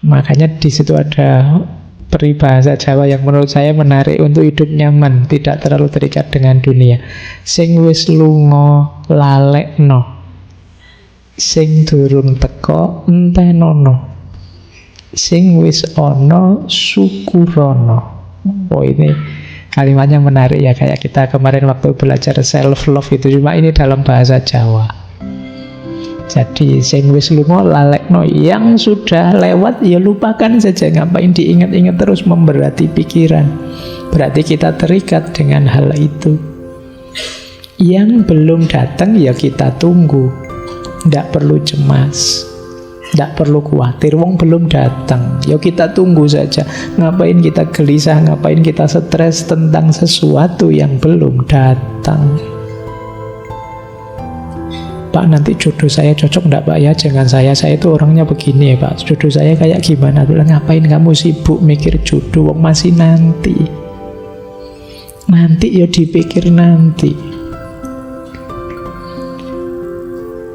Makanya di situ ada peribahasa Jawa yang menurut saya menarik untuk hidup nyaman, tidak terlalu terikat dengan dunia. Sing wis lunga lalekno, sing durung teko entenono, sing wis ana syukurono. Oh, ini kalimatnya menarik ya, kayak kita kemarin waktu belajar self love itu, cuma ini dalam bahasa Jawa. Jadi sing wis lunga lalekno, yang sudah lewat ya lupakan saja, ngapain diingat-ingat terus memberati pikiran. Berarti kita terikat dengan hal itu. Yang belum datang ya kita tunggu. Tidak perlu cemas, tidak perlu khawatir, wong belum datang, ya kita tunggu saja. Ngapain kita gelisah, ngapain kita stres tentang sesuatu yang belum datang. Pak, nanti jodoh saya cocok enggak Pak ya? Jangan saya itu orangnya begini ya Pak, jodoh saya kayak gimana? Ngapain kamu sibuk mikir jodoh, wong masih nanti. Nanti ya dipikir nanti.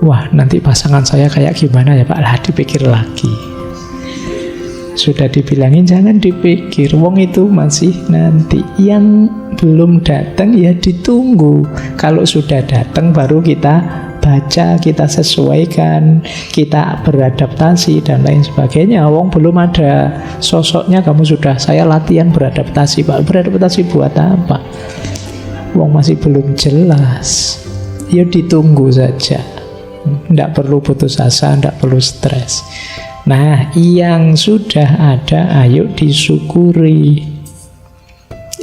Wah, nanti pasangan saya kayak gimana ya Pak? Lah, dipikir lagi. Sudah dibilangin jangan dipikir, wong itu masih nanti. Yang belum datang ya ditunggu. Kalau sudah datang baru kita baca, kita sesuaikan, kita beradaptasi dan lain sebagainya. Wong belum ada sosoknya, kamu sudah saya latihan beradaptasi Pak. Beradaptasi buat apa? Wong masih belum jelas. Ya ditunggu saja. Tidak perlu putus asa, tidak perlu stres. Nah, yang sudah ada ayo disyukuri.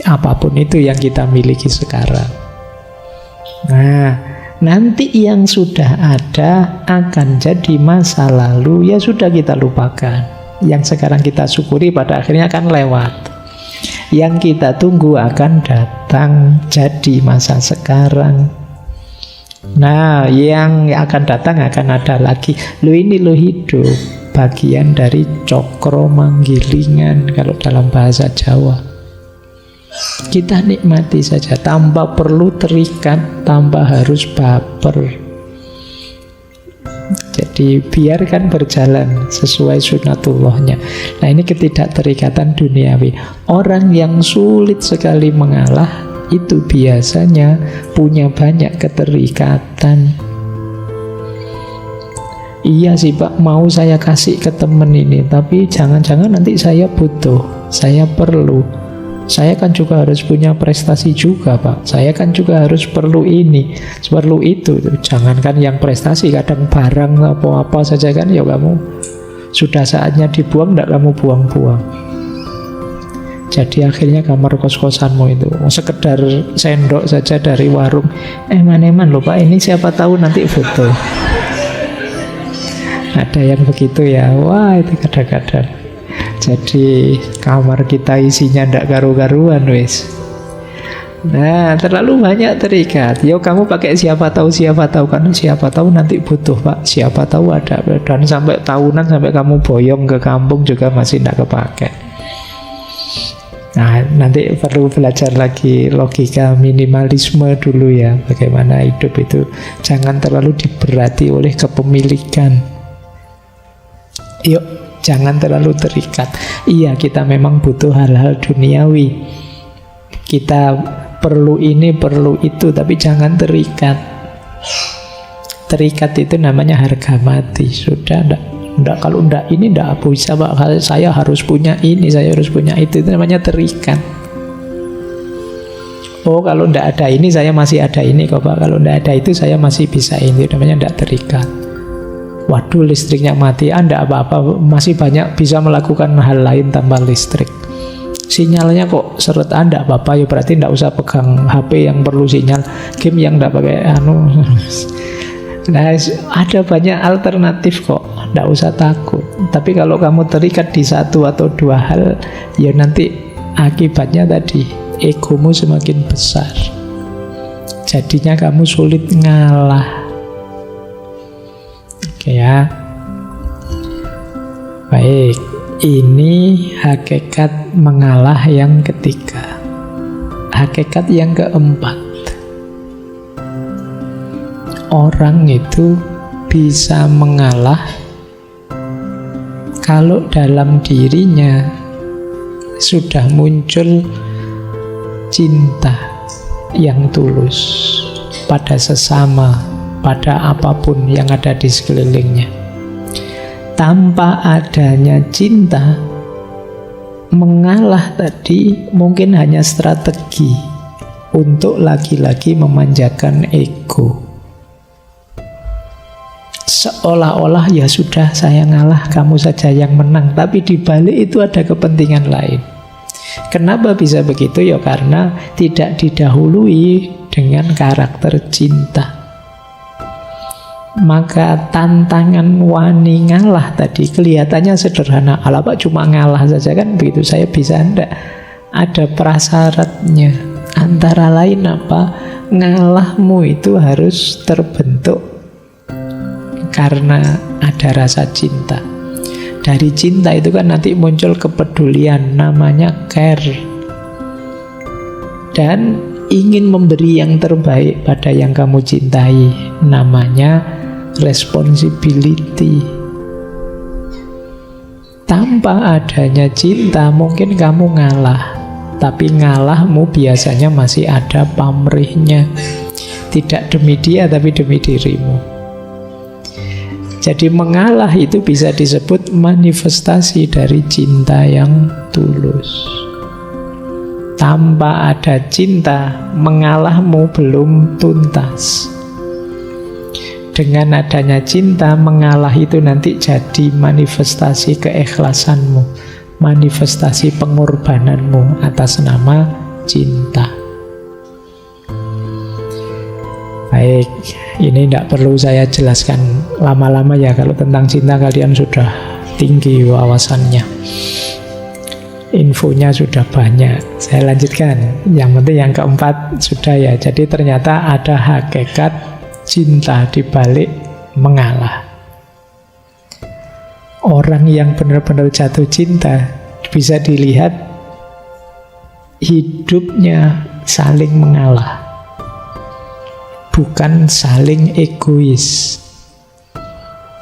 Apapun itu yang kita miliki sekarang. Nah, nanti yang sudah ada akan jadi masa lalu, ya sudah kita lupakan. Yang sekarang kita syukuri pada akhirnya akan lewat. Yang kita tunggu akan datang jadi masa sekarang. Nah, yang akan datang akan ada lagi. Ini hidup, bagian dari cokro manggilingan kalau dalam bahasa Jawa. Kita nikmati saja, tanpa perlu terikat, tanpa harus baper. Jadi biarkan berjalan sesuai sunnatullahnya. Nah, ini ketidakterikatan duniawi. Orang yang sulit sekali mengalah itu biasanya punya banyak keterikatan. Iya sih Pak, mau saya kasih ke temen ini, tapi jangan-jangan nanti saya butuh, saya perlu. Saya kan juga harus punya prestasi juga Pak. Saya kan juga harus perlu ini, perlu itu. Jangankan yang prestasi, kadang barang apa-apa saja kan ya kamu sudah saatnya dibuang, tidak kamu buang-buang. Jadi akhirnya kamar kos-kosanmu itu sekedar sendok saja dari warung. Eman-eman loh Pak, ini siapa tahu nanti foto. Ada yang begitu ya. Wah, itu kadang-kadang. Jadi kamar kita isinya ndak karu-karuan wis. Nah, terlalu banyak terikat. Yo, kamu pakai siapa tahu kan, siapa tahu nanti butuh Pak, siapa tahu ada. Dan sampai tahunan, sampai kamu boyong ke kampung juga masih ndak kepake. Nah, nanti perlu belajar lagi logika minimalisme dulu ya. Bagaimana hidup itu jangan terlalu diberati oleh kepemilikan. Yuk, jangan terlalu terikat. Iya, kita memang butuh hal-hal duniawi. Kita perlu ini, perlu itu, tapi jangan terikat. Terikat itu namanya harga mati. Sudah, enggak, kalau enggak ini enggak bisa Pak, saya harus punya ini, saya harus punya itu namanya terikat. Oh, kalau enggak ada ini saya masih ada ini kok Pak, kalau enggak ada itu saya masih bisa ini, namanya enggak terikat. Waduh, listriknya mati, enggak apa-apa, masih banyak bisa melakukan hal lain tanpa listrik. Sinyalnya kok seret, enggak apa-apa, ya berarti enggak usah pegang HP yang perlu sinyal, game yang enggak pakai Nah, ada banyak alternatif kok, tidak usah takut. Tapi kalau kamu terikat di satu atau dua hal, ya nanti akibatnya tadi egomu semakin besar. Jadinya kamu sulit ngalah. Oke ya. Baik, ini hakikat mengalah yang ketiga. Hakikat yang keempat, orang itu bisa mengalah kalau dalam dirinya sudah muncul cinta yang tulus pada sesama, pada apapun yang ada di sekelilingnya. Tanpa adanya cinta, mengalah tadi mungkin hanya strategi untuk lagi-lagi memanjakan ego. Seolah-olah ya sudah, saya ngalah, kamu saja yang menang. Tapi di balik itu ada kepentingan lain. Kenapa bisa begitu? Ya karena tidak didahului dengan karakter cinta. Maka tantangan wani ngalah tadi kelihatannya sederhana. Alah Pak, cuma ngalah saja kan begitu, saya bisa enggak? Ada prasyaratnya. Antara lain apa? Ngalahmu itu harus terbentuk karena ada rasa cinta. Dari cinta itu kan nanti muncul kepedulian, namanya care. Dan ingin memberi yang terbaik pada yang kamu cintai, namanya responsibility. Tanpa adanya cinta mungkin kamu ngalah, tapi ngalahmu biasanya masih ada pamrihnya. Tidak demi dia tapi demi dirimu. Jadi mengalah itu bisa disebut manifestasi dari cinta yang tulus. Tanpa ada cinta, mengalahmu belum tuntas. Dengan adanya cinta, mengalah itu nanti jadi manifestasi keikhlasanmu, manifestasi pengorbananmu atas nama cinta. Baik, ini tidak perlu saya jelaskan lama-lama ya. Kalau tentang cinta kalian sudah tinggi wawasannya, infonya sudah banyak. Saya lanjutkan. Yang penting yang keempat sudah ya. Jadi ternyata ada hakikat cinta di balik mengalah. Orang yang benar-benar jatuh cinta bisa dilihat hidupnya saling mengalah, bukan saling egois.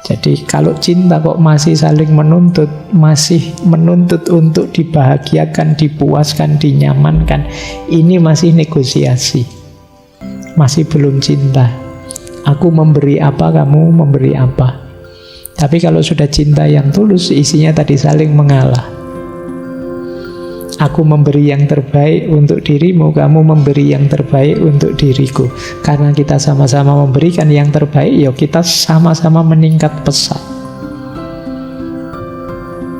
Jadi kalau cinta kok masih saling menuntut, masih menuntut untuk dibahagiakan, dipuaskan, dinyamankan, ini masih negosiasi, masih belum cinta. Aku memberi apa, kamu memberi apa. Tapi kalau sudah cinta yang tulus, isinya tadi saling mengalah. Aku memberi yang terbaik untuk dirimu, kamu memberi yang terbaik untuk diriku. Karena kita sama-sama memberikan yang terbaik, ya kita sama-sama meningkat pesat.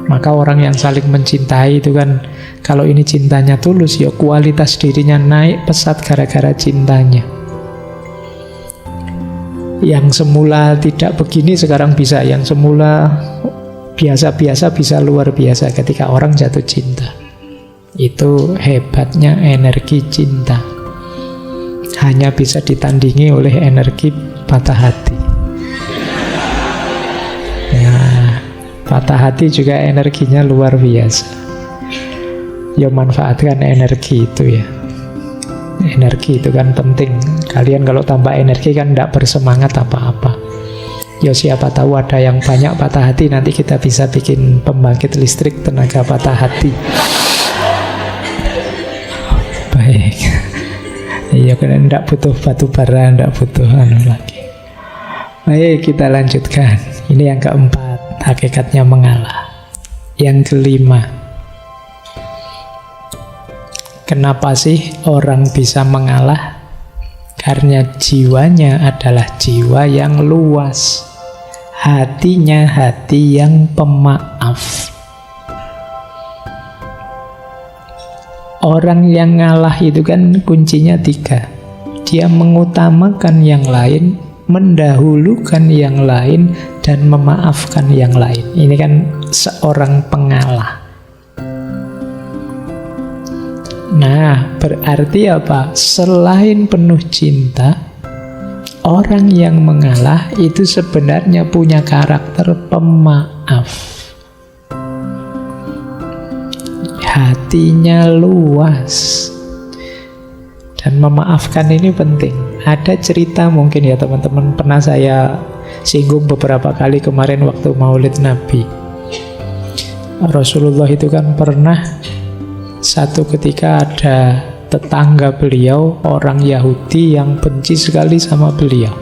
Maka orang yang saling mencintai itu kan, kalau ini cintanya tulus, ya kualitas dirinya naik pesat gara-gara cintanya. Yang semula tidak begini sekarang bisa, yang semula biasa-biasa bisa luar biasa ketika orang jatuh cinta. Itu hebatnya energi cinta. Hanya bisa ditandingi oleh energi patah hati. Nah, patah hati juga energinya luar biasa. Ya manfaatkan energi itu ya. Energi itu kan penting. Kalian kalau tambah energi kan tidak bersemangat apa-apa. Ya siapa tahu ada yang banyak patah hati, nanti kita bisa bikin pembangkit listrik tenaga patah hati. Baik. Iya kan tidak butuh batu bara, tidak butuh lagi. Baik, kita lanjutkan. Ini yang keempat, hakikatnya mengalah. Yang kelima, kenapa sih orang bisa mengalah? Karena jiwanya adalah jiwa yang luas. Hatinya hati yang pemaaf. Orang yang ngalah itu kan kuncinya 3. Dia mengutamakan yang lain, mendahulukan yang lain, dan memaafkan yang lain. Ini kan seorang pengalah. Nah, berarti apa? Selain penuh cinta, orang yang mengalah itu sebenarnya punya karakter pemaaf. hatinya luas. Dan memaafkan ini penting. Ada cerita mungkin ya teman-teman, pernah saya singgung beberapa kali kemarin waktu Maulid Nabi. Rasulullah itu kan pernah satu ketika ada tetangga beliau, orang Yahudi yang benci sekali sama beliau.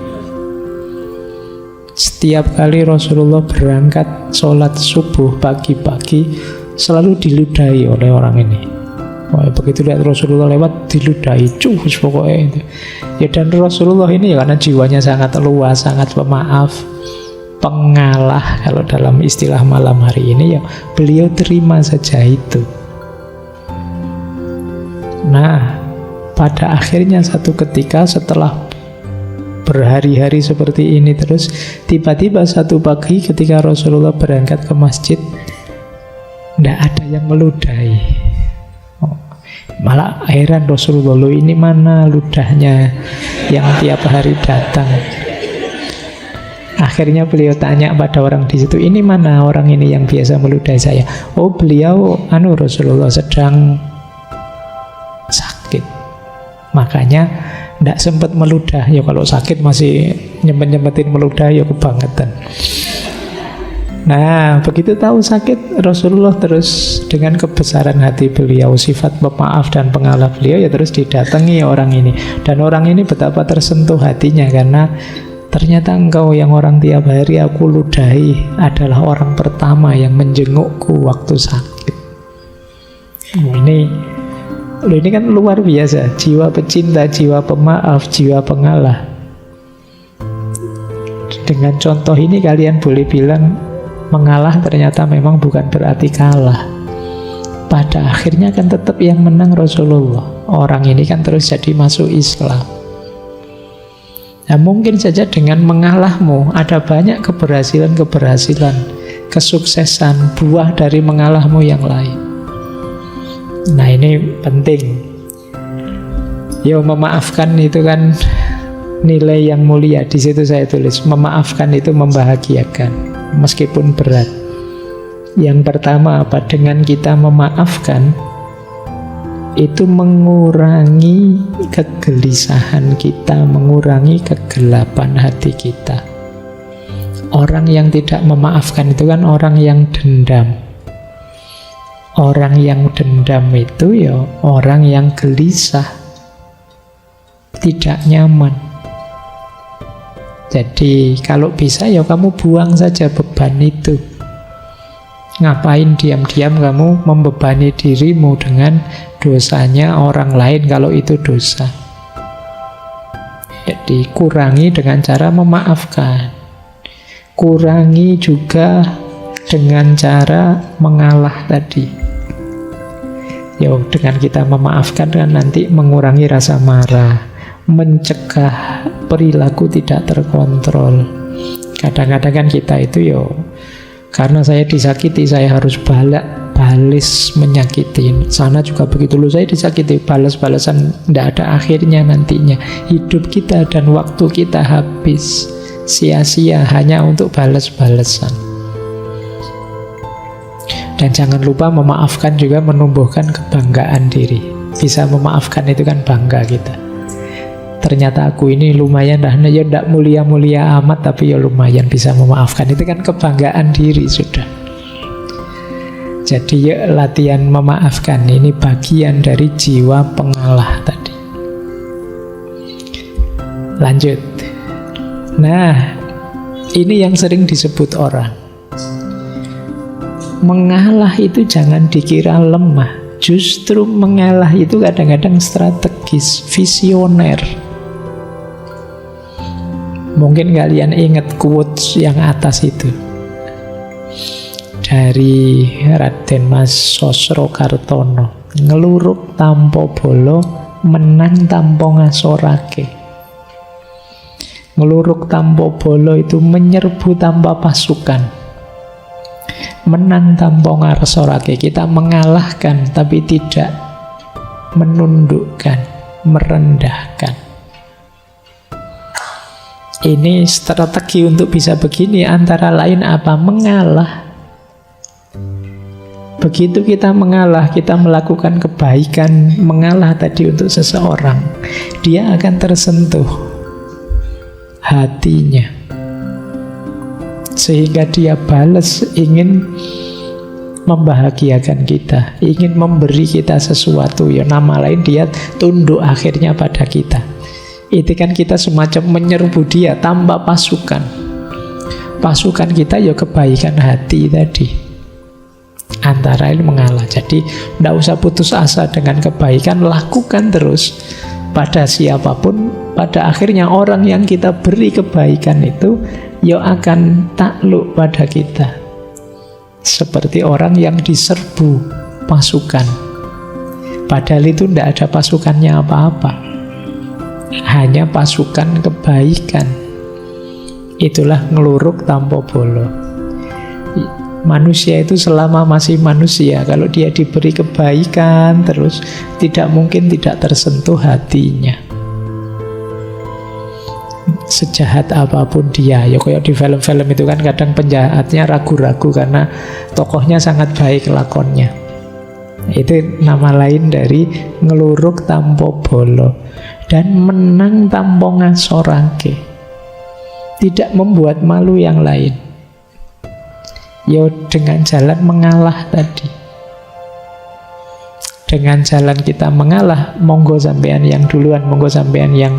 Setiap kali Rasulullah berangkat sholat subuh pagi-pagi, selalu diludahi oleh orang ini. Begitu lihat Rasulullah lewat, diludahi, cus pokoknya itu. Ya, dan Rasulullah ini ya karena jiwanya sangat luas, sangat pemaaf, pengalah kalau dalam istilah malam hari ini, ya beliau terima saja itu. Nah, pada akhirnya satu ketika setelah berhari-hari seperti ini terus, tiba-tiba satu pagi ketika Rasulullah berangkat ke masjid, tidak ada yang meludahi. Malah heran Rasulullah, loh ini mana ludahnya yang tiap hari datang. Akhirnya beliau tanya pada orang di situ, ini mana orang ini yang biasa meludahi saya? Oh, beliau Rasulullah sedang sakit, makanya tidak sempat meludah. Ya kalau sakit masih nyempet-nyempetin meludah, ya kebangetan. Nah, begitu tahu sakit, Rasulullah terus dengan kebesaran hati beliau, sifat pemaaf dan pengalah beliau, ya terus didatangi orang ini. Dan orang ini betapa tersentuh hatinya, karena ternyata engkau yang orang tiap hari aku ludahi adalah orang pertama yang menjengukku waktu sakit. Ini kan luar biasa, jiwa pecinta, jiwa pemaaf, jiwa pengalah. Dengan contoh ini kalian boleh bilang mengalah ternyata memang bukan berarti kalah. Pada akhirnya kan tetap yang menang Rasulullah. Orang ini kan terus jadi masuk Islam. Nah, mungkin saja dengan mengalahmu ada banyak keberhasilan, kesuksesan, buah dari mengalahmu yang lain. Nah, ini penting. Ya, memaafkan itu kan nilai yang mulia. Di situ saya tulis, memaafkan itu membahagiakan meskipun berat. Yang pertama apa? Dengan kita memaafkan itu mengurangi kegelisahan kita, mengurangi kegelapan hati kita. Orang yang tidak memaafkan itu kan orang yang dendam. Orang yang dendam itu ya orang yang gelisah, tidak nyaman. Jadi kalau bisa ya kamu buang saja beban itu. Ngapain diam-diam kamu membebani dirimu dengan dosanya orang lain kalau itu dosa. Jadi kurangi dengan cara memaafkan. Kurangi juga dengan cara mengalah tadi. Ya, dengan kita memaafkan kan nanti mengurangi rasa marah, mencegah perilaku tidak terkontrol. Kadang-kadang kan kita itu karena saya disakiti, saya harus balas menyakiti. Sana juga begitu, loh saya disakiti, balas-balasan tidak ada akhirnya nantinya. Hidup kita dan waktu kita habis sia-sia hanya untuk balas-balasan. Dan jangan lupa memaafkan juga menumbuhkan kebanggaan diri. Bisa memaafkan itu kan bangga kita. Ternyata aku ini lumayan dah, ya tidak mulia-mulia amat, tapi ya lumayan bisa memaafkan. Itu kan kebanggaan diri sudah. Jadi ya latihan memaafkan ini bagian dari jiwa pengalah tadi. Lanjut. Nah, ini yang sering disebut orang. Mengalah itu jangan dikira lemah. Justru mengalah itu kadang-kadang strategis, visioner. Mungkin kalian ingat quotes yang atas itu dari Raden Mas Sosrokartono, ngeluruk tampo bolo, menang tampo ngasorake. Ngeluruk tampo bolo itu menyerbu tanpa pasukan, menang tanpa ngasorake. Kita mengalahkan tapi tidak menundukkan, merendahkan. Ini strategi untuk bisa begini antara lain apa? Mengalah. Begitu kita mengalah, kita melakukan kebaikan, mengalah tadi untuk seseorang, dia akan tersentuh hatinya, sehingga dia balas, ingin membahagiakan kita, ingin memberi kita sesuatu. Ya nama lain dia tunduk akhirnya pada kita. Itu kan kita semacam menyerbu dia tanpa pasukan. Pasukan kita ya kebaikan hati tadi. Antara ini mengalah. Jadi tidak usah putus asa dengan kebaikan, lakukan terus pada siapapun. Pada akhirnya orang yang kita beri kebaikan itu ya akan takluk pada kita, seperti orang yang diserbu pasukan, padahal itu tidak ada pasukannya apa-apa, hanya pasukan kebaikan. Itulah ngeluruk tanpa bolo. Manusia itu selama masih manusia, kalau dia diberi kebaikan terus, tidak mungkin tidak tersentuh hatinya. Sejahat apapun dia, ya kayak di film-film itu kan kadang penjahatnya ragu-ragu karena tokohnya sangat baik lakonnya. Itu nama lain dari ngeluruk tanpa bolo. Dan menang tanpa ngasorake, tidak membuat malu yang lain. Ya dengan jalan mengalah tadi. Dengan jalan kita mengalah, monggo sampean yang duluan, monggo sampean yang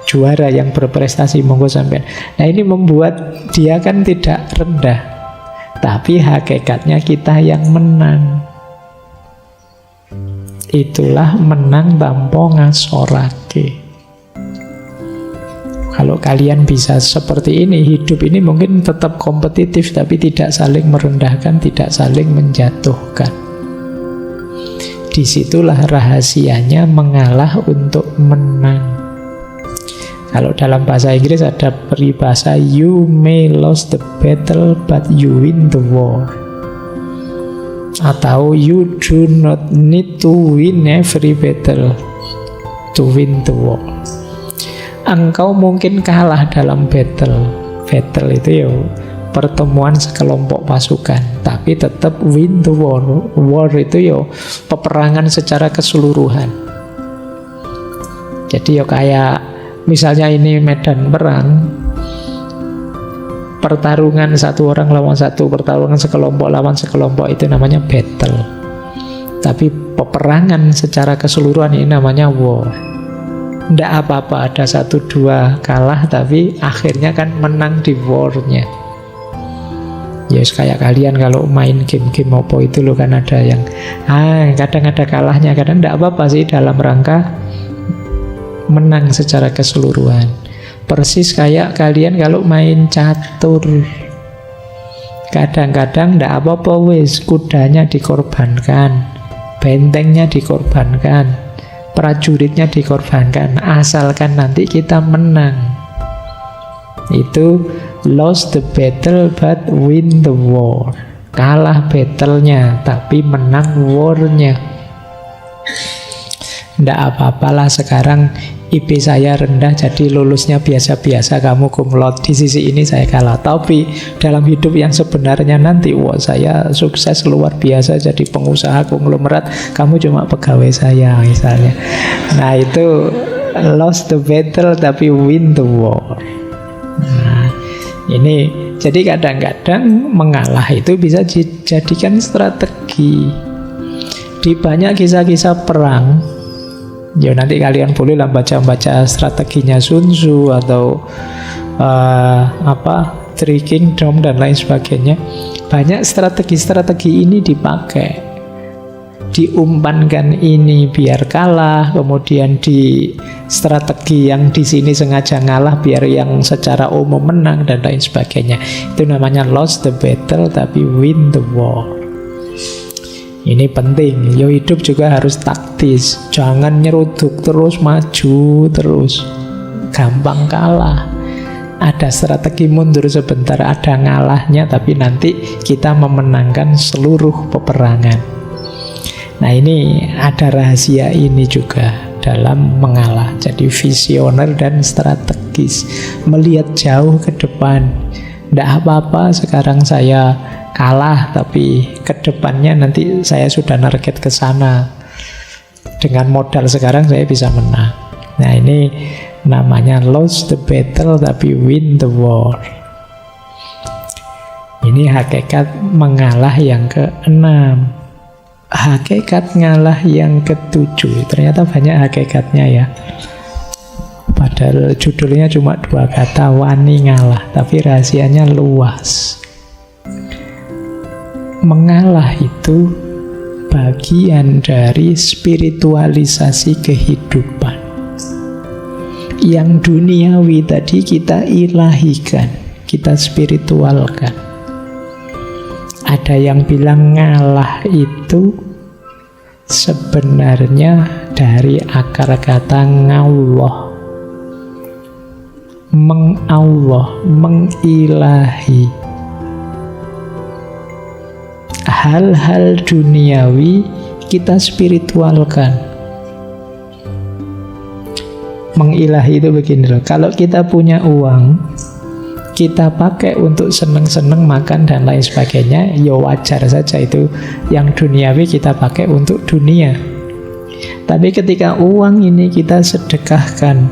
juara, yang berprestasi, monggo sampean. Nah ini membuat dia kan tidak rendah, tapi hakikatnya kita yang menang. Itulah menang tanpa ngasorake. Kalau kalian bisa seperti ini, hidup ini mungkin tetap kompetitif, tapi tidak saling merendahkan, tidak saling menjatuhkan. Disitulah rahasianya mengalah untuk menang. Kalau dalam bahasa Inggris ada peribahasa, you may lose the battle but you win the war. Atau you do not need to win every battle to win the war. Engkau mungkin kalah dalam battle. Battle itu ya pertemuan sekelompok pasukan, tapi tetap win the war. War itu ya peperangan secara keseluruhan. Jadi ya kayak misalnya ini medan perang, pertarungan satu orang lawan satu, pertarungan sekelompok lawan sekelompok, itu namanya battle. Tapi peperangan secara keseluruhan ini namanya war. Tidak apa-apa ada 1-2 kalah, tapi akhirnya kan menang di war-nya. Yes, kayak kalian kalau main game-game apa itu loh, kan ada yang kadang ada kalahnya, kadang tidak apa-apa sih, dalam rangka menang secara keseluruhan. Persis kayak kalian kalau main catur, kadang-kadang tidak apa-apa wis, kudanya dikorbankan, bentengnya dikorbankan, prajuritnya dikorbankan, asalkan nanti kita menang. Itu lost the battle but win the war. Kalah battle-nya tapi menang war-nya. Nggak apa-apalah sekarang IP saya rendah jadi lulusnya biasa-biasa, kamu cum laude, di sisi ini saya kalah. Tapi dalam hidup yang sebenarnya nanti, wah saya sukses luar biasa jadi pengusaha konglomerat, kamu cuma pegawai saya misalnya. Nah itu lost the battle tapi win the war. Nah ini jadi kadang-kadang mengalah itu bisa dijadikan strategi. Di banyak kisah-kisah perang, ya nanti kalian bolehlah baca-baca strateginya Sun Tzu atau Three Kingdom dan lain sebagainya. Banyak strategi-strategi ini dipakai, diumpankan ini biar kalah, kemudian di strategi yang di sini sengaja ngalah biar yang secara umum menang dan lain sebagainya. Itu namanya lost the battle tapi win the war. Ini penting, yo hidup juga harus taktis. Jangan nyeruduk terus, maju terus, gampang kalah. Ada strategi mundur sebentar, ada ngalahnya, tapi nanti kita memenangkan seluruh peperangan. Nah ini ada rahasia ini juga dalam mengalah. Jadi visioner dan strategis, melihat jauh ke depan. Tidak apa-apa sekarang saya kalah, tapi kedepannya nanti saya sudah target ke sana. Dengan modal sekarang saya bisa menang. Nah, ini namanya lose the battle tapi win the war. Ini hakikat mengalah yang keenam. Hakikat ngalah yang ketujuh. Ternyata banyak hakikatnya ya. Padahal judulnya cuma 2 kata, wani ngalah, tapi rahasianya luas. Mengalah itu bagian dari spiritualisasi kehidupan. Yang duniawi tadi kita ilahikan, kita spiritualkan. Ada yang bilang ngalah itu sebenarnya dari akar kata ngallah, mengallah, mengilahi. Hal-hal duniawi kita spiritualkan. Mengilahi itu begini loh, kalau kita punya uang, kita pakai untuk seneng-seneng makan dan lain sebagainya, ya wajar saja itu. Yang duniawi kita pakai untuk dunia. Tapi ketika uang ini kita sedekahkan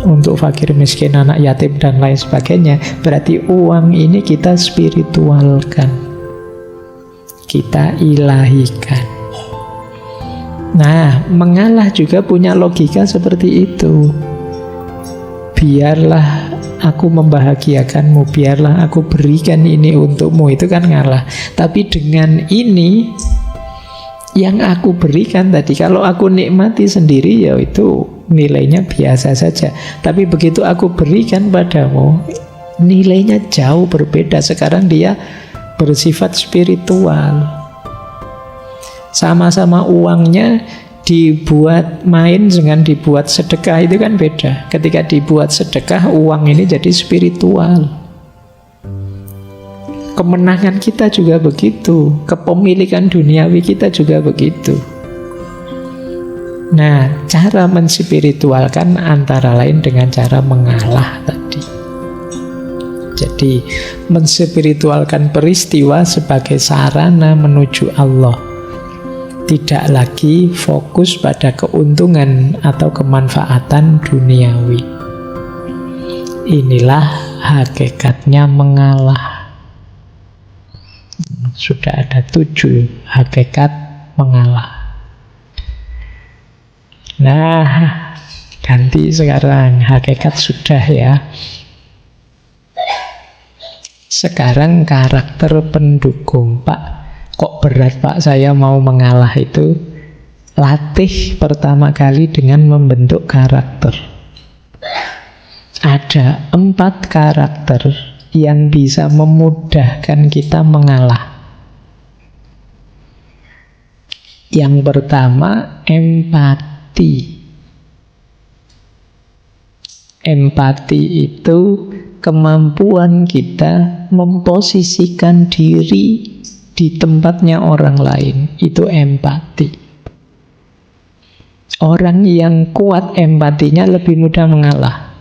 untuk fakir miskin, anak yatim dan lain sebagainya, berarti uang ini kita spiritualkan, kita ilahikan. Nah, mengalah juga punya logika seperti itu. Biarlah aku membahagiakanmu, biarlah aku berikan ini untukmu, itu kan ngalah. Tapi dengan ini yang aku berikan tadi, kalau aku nikmati sendiri ya itu nilainya biasa saja. Tapi begitu aku berikan padamu, nilainya jauh berbeda. Sekarang dia bersifat spiritual. Sama-sama uangnya dibuat main dengan dibuat sedekah itu kan beda. Ketika dibuat sedekah, uang ini jadi spiritual. Kemenangan kita juga begitu, kepemilikan duniawi kita juga begitu. Nah, cara menspiritualkan antara lain dengan cara mengalah tadi. Jadi, menspiritualkan peristiwa sebagai sarana menuju Allah. Tidak lagi fokus pada keuntungan atau kemanfaatan duniawi. Inilah hakikatnya mengalah. Sudah ada 7 hakikat mengalah. Nah, ganti sekarang. Hakikat sudah ya. Sekarang karakter pendukung. Pak, kok berat Pak saya mau mengalah itu? Latih pertama kali dengan membentuk karakter. Ada 4 karakter yang bisa memudahkan kita mengalah. Yang pertama, empati. Empati itu kemampuan kita memposisikan diri di tempatnya orang lain. Itu empati. Orang yang kuat empatinya lebih mudah mengalah.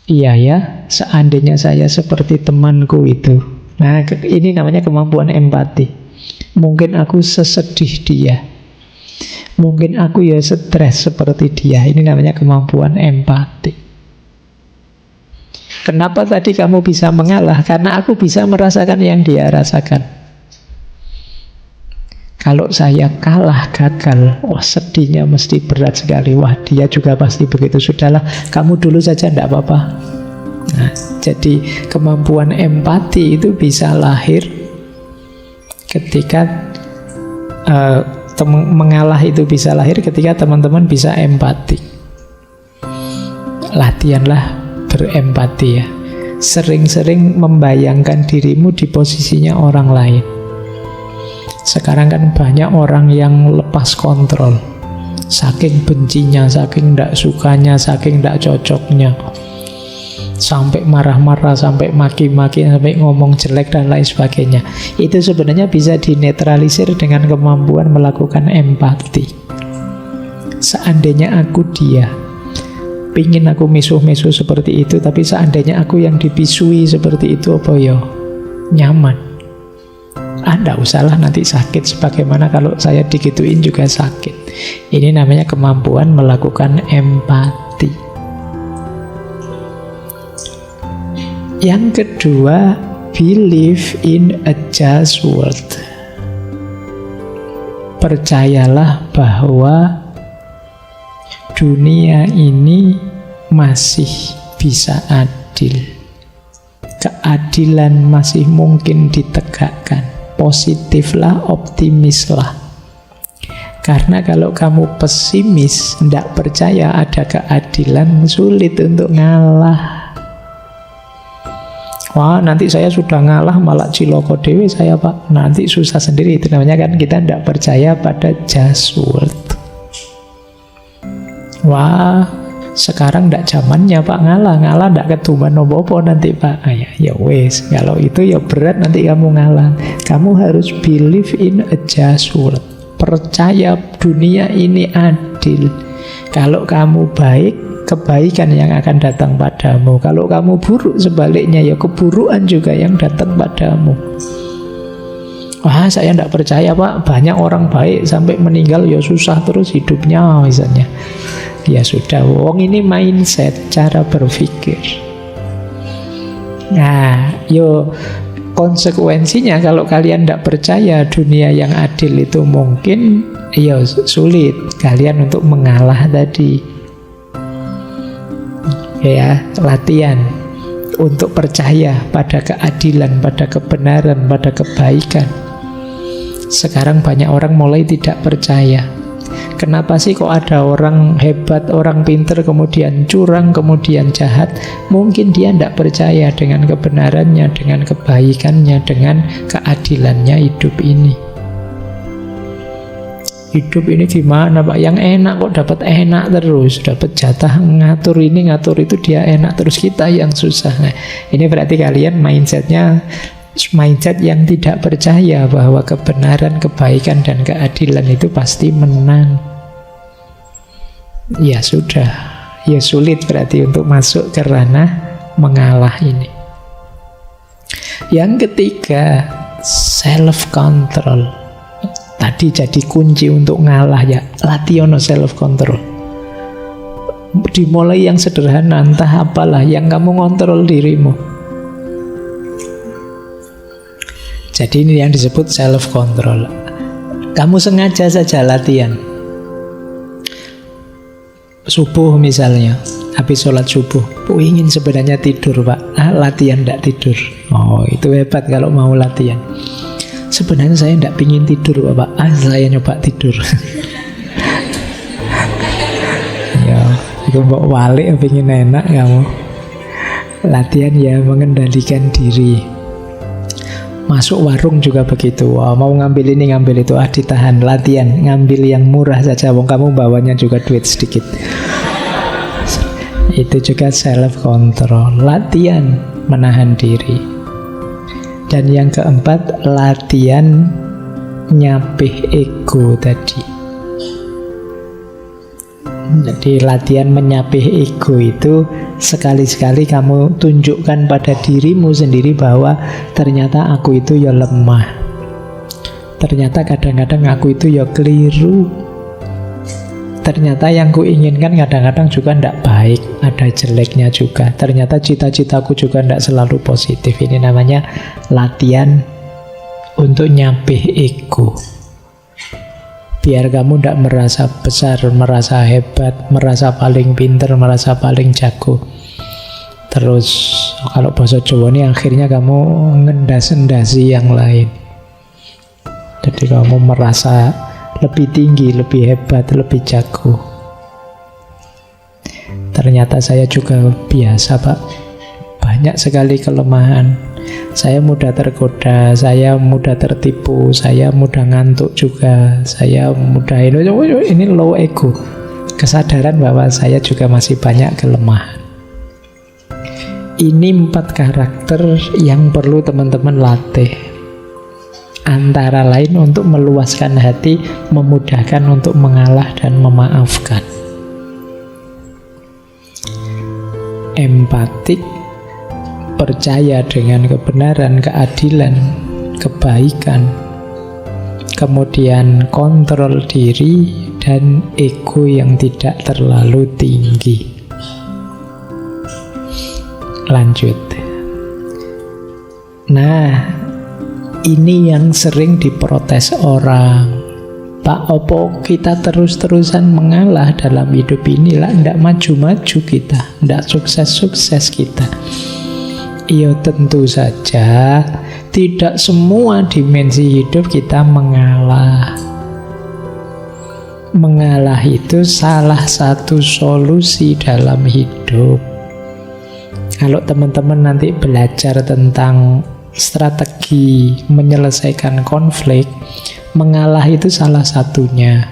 Iya ya, seandainya saya seperti temanku itu. Nah, ini namanya kemampuan empati. Mungkin aku sesedih dia, mungkin aku ya stres seperti dia. Ini namanya kemampuan empati. Kenapa tadi kamu bisa mengalah? Karena aku bisa merasakan yang dia rasakan. Kalau saya kalah, gagal, wah sedihnya mesti berat sekali. Wah, dia juga pasti begitu. Sudahlah, kamu dulu saja, tidak apa-apa. Nah, jadi kemampuan empati itu bisa lahir ketika mengalah itu bisa lahir ketika teman-teman bisa empati. Latihanlah berempati ya. Sering-sering membayangkan dirimu di posisinya orang lain. Sekarang kan banyak orang yang lepas kontrol. Saking bencinya, saking tidak sukanya, saking tidak cocoknya, sampai marah-marah, sampai maki-maki, sampai ngomong jelek dan lain sebagainya. Itu sebenarnya bisa dinetralisir dengan kemampuan melakukan empati. Seandainya aku dia, pingin aku misuh-misuh seperti itu, tapi seandainya aku yang dipisui seperti itu, apa ya nyaman? Nggak usahlah nanti sakit. Sebagaimana kalau saya digituin juga sakit. Ini namanya kemampuan melakukan empati. Yang kedua, believe in a just world. Percayalah bahwa dunia ini masih bisa adil. Keadilan masih mungkin ditegakkan. Positiflah, optimislah. Karena kalau kamu pesimis, tidak percaya ada keadilan, sulit untuk ngalah. Wah, nanti saya sudah ngalah malah ciloko dewe saya, Pak. Nanti susah sendiri. Itu namanya kan kita tidak percaya pada just world. Wah, sekarang tidak zamannya Pak ngalah tidak ketuban opo-opo nanti Pak. Ya wes, kalau itu ya berat nanti kamu ngalah. Kamu harus believe in a just world. Percaya dunia ini adil. Kalau kamu baik, kebaikan yang akan datang padamu. Kalau kamu buruk, sebaliknya ya keburukan juga yang datang padamu. Wah, saya tidak percaya Pak, banyak orang baik sampai meninggal ya susah terus hidupnya misalnya. Ya sudah, wong ini mindset, cara berpikir. Nah, konsekuensinya kalau kalian tidak percaya dunia yang adil itu mungkin, sulit kalian untuk mengalah tadi. Ya, latihan untuk percaya pada keadilan, pada kebenaran, pada kebaikan. Sekarang banyak orang mulai tidak percaya. Kenapa sih kok ada orang hebat, orang pinter, kemudian curang, kemudian jahat? Mungkin dia tidak percaya dengan kebenarannya, dengan kebaikannya, dengan keadilannya hidup ini. Hidup ini gimana Pak? Yang enak kok dapat enak terus, dapat jatah ngatur ini, ngatur itu, dia enak terus, kita yang susah. Nah, ini berarti kalian mindset yang tidak percaya bahwa kebenaran, kebaikan, dan keadilan itu pasti menang. Ya sudah, ya sulit berarti untuk masuk ke ranah mengalah ini. Yang ketiga, self-control. Tadi jadi kunci untuk ngalah ya, latihan self-control. Dimulai yang sederhana, entah apalah yang kamu ngontrol dirimu. Jadi ini yang disebut self-control. Kamu sengaja saja latihan. Subuh misalnya, habis sholat subuh, ingin sebenarnya tidur Pak, latihan tidak tidur. Oh, itu hebat kalau mau latihan. Sebenarnya saya tidak ingin tidur Pak, saya nyoba tidur. Ya, itu mbok balik pengen enak kamu. Latihan ya mengendalikan diri. Masuk warung juga begitu. Mau ngambil ini ngambil itu, ditahan, latihan ngambil yang murah saja, wong kamu bawanya juga duit sedikit. Itu juga self control, latihan menahan diri. Dan yang keempat, latihan nyapih ego tadi. Jadi latihan menyapih ego itu sekali-sekali kamu tunjukkan pada dirimu sendiri bahwa ternyata aku itu ya lemah. Ternyata kadang-kadang aku itu ya keliru. Ternyata yang kuinginkan kadang-kadang juga tidak baik, ada jeleknya juga. Ternyata cita-citaku juga tidak selalu positif. Ini namanya latihan untuk nyapih ego. Biar kamu tidak merasa besar, merasa hebat, merasa paling pinter, merasa paling jago. Terus kalau bahasa Jawa ini akhirnya kamu ngendas-endasi yang lain. Jadi kamu merasa lebih tinggi, lebih hebat, lebih jago. Ternyata saya juga biasa Pak, banyak sekali kelemahan. Saya mudah tergoda, saya mudah tertipu, saya mudah ngantuk juga, saya mudah ini low ego. Kesadaran bahwa saya juga masih banyak kelemahan. Ini 4 karakter yang perlu teman-teman latih. Antara lain untuk meluaskan hati, memudahkan untuk mengalah dan memaafkan. empatik, percaya dengan kebenaran, keadilan, kebaikan, kemudian kontrol diri, dan ego yang tidak terlalu tinggi. Lanjut. Nah, ini yang sering diprotes orang. Pak, opo kita terus-terusan mengalah dalam hidup ini lah, ndak maju-maju kita, ndak sukses-sukses kita. Iya, tentu saja tidak semua dimensi hidup kita mengalah. Mengalah itu salah satu solusi dalam hidup. Kalau teman-teman nanti belajar tentang strategi menyelesaikan konflik, mengalah itu salah satunya.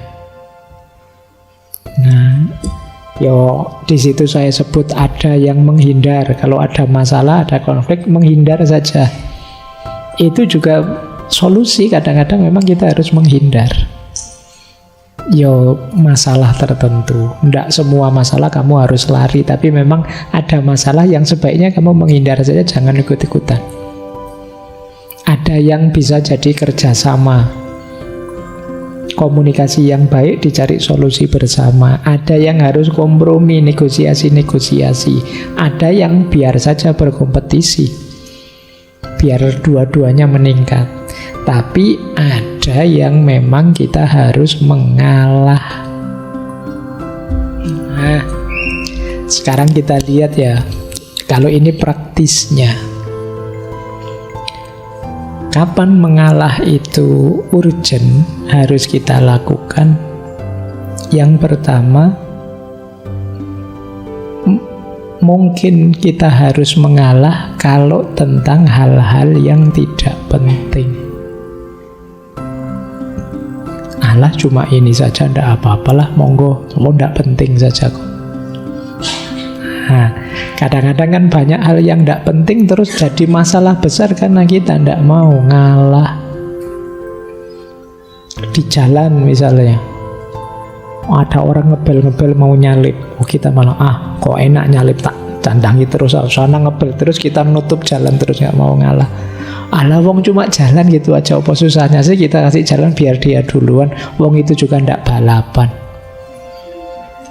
Nah, di situ saya sebut ada yang menghindar. Kalau ada masalah, ada konflik, menghindar saja. Itu juga solusi. Kadang-kadang memang kita harus menghindar. Masalah tertentu. Tidak semua masalah kamu harus lari, tapi memang ada masalah yang sebaiknya kamu menghindar saja, jangan ikut-ikutan. Ada yang bisa jadi kerjasama, komunikasi yang baik, dicari solusi bersama. Ada yang harus kompromi, negosiasi. Ada yang biar saja berkompetisi, biar dua-duanya meningkat. Tapi ada yang memang kita harus mengalah. Nah, sekarang kita lihat ya, kalau ini praktisnya. Kapan mengalah itu urgent, harus kita lakukan? Yang pertama, mungkin kita harus mengalah kalau tentang hal-hal yang tidak penting. Alah, cuma ini saja, ndak apa-apalah, monggo, ndak penting saja kok. Nah, kadang-kadang kan banyak hal yang ndak penting terus jadi masalah besar karena kita ndak mau ngalah. Di jalan misalnya, ada orang ngebel-ngebel mau nyalip, kita malah kok enak nyalip, tak candangi terus, sana ngebel terus, kita nutup jalan terus, nggak mau ngalah. Alah, wong cuma jalan gitu aja, apa susahnya sih kita kasih jalan biar dia duluan. Wong itu juga ndak balapan,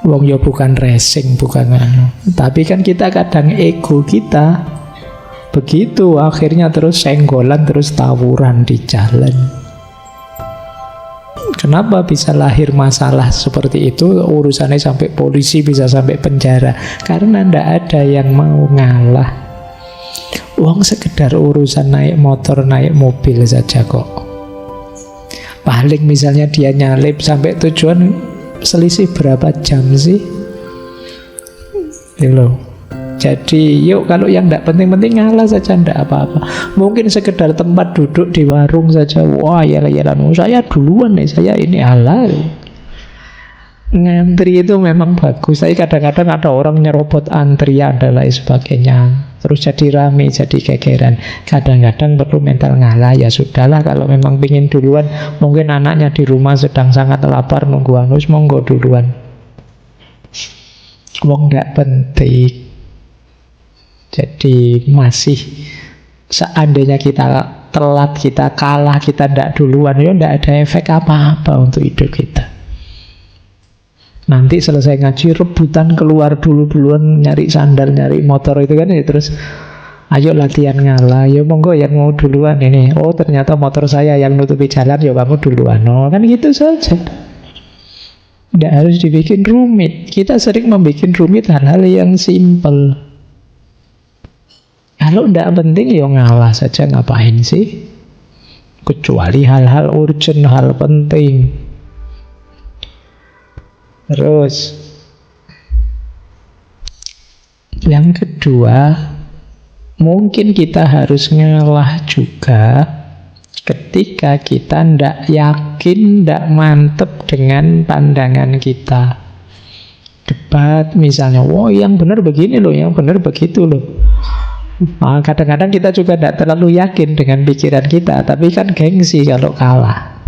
wong ya bukan racing, bukan tapi kan kita kadang ego kita begitu, akhirnya terus senggolan, terus tawuran di jalan. Kenapa bisa lahir masalah seperti itu? Urusannya sampai polisi, bisa sampai penjara, karena ndak ada yang mau ngalah. Wong sekedar urusan naik motor, naik mobil saja kok. Paling misalnya dia nyalip sampai tujuan, selisih berapa jam sih? Jadi yuk, kalau yang tidak penting-penting ngalah saja, tidak apa-apa. Mungkin sekedar tempat duduk di warung saja, wah yalah, saya duluan nih, saya ini halal. Ngantri itu memang bagus, tapi kadang-kadang ada orang nyerobot antrian dan lain sebagainya, terus jadi rame, jadi gegeran. Kadang-kadang perlu mental ngalah. Ya sudahlah, kalau memang pingin duluan, mungkin anaknya di rumah sedang sangat lapar nunggu anus, monggo duluan. Wong gak penting. Jadi masih, seandainya kita telat, kita kalah, kita ndak duluan, ya ndak ada efek apa-apa untuk hidup kita. Nanti selesai ngaji, rebutan keluar duluan, nyari sandal, nyari motor itu kan, ya terus ayo latihan ngalah, ya monggo yang mau duluan ini. Oh ternyata motor saya yang nutupi jalan, ya kamu duluan. Kan gitu saja. Tidak harus dibikin rumit. Kita sering membuat rumit hal-hal yang simpel. Kalau tidak penting, ya ngalah saja, ngapain sih? Kecuali hal-hal urgent, hal penting. Terus yang kedua, mungkin kita harus ngalah juga ketika kita ndak yakin, ndak mantep dengan pandangan kita. Debat misalnya, yang benar begini loh, yang benar begitu loh. Kadang-kadang kita juga ndak terlalu yakin dengan pikiran kita, tapi kan gengsi kalau kalah.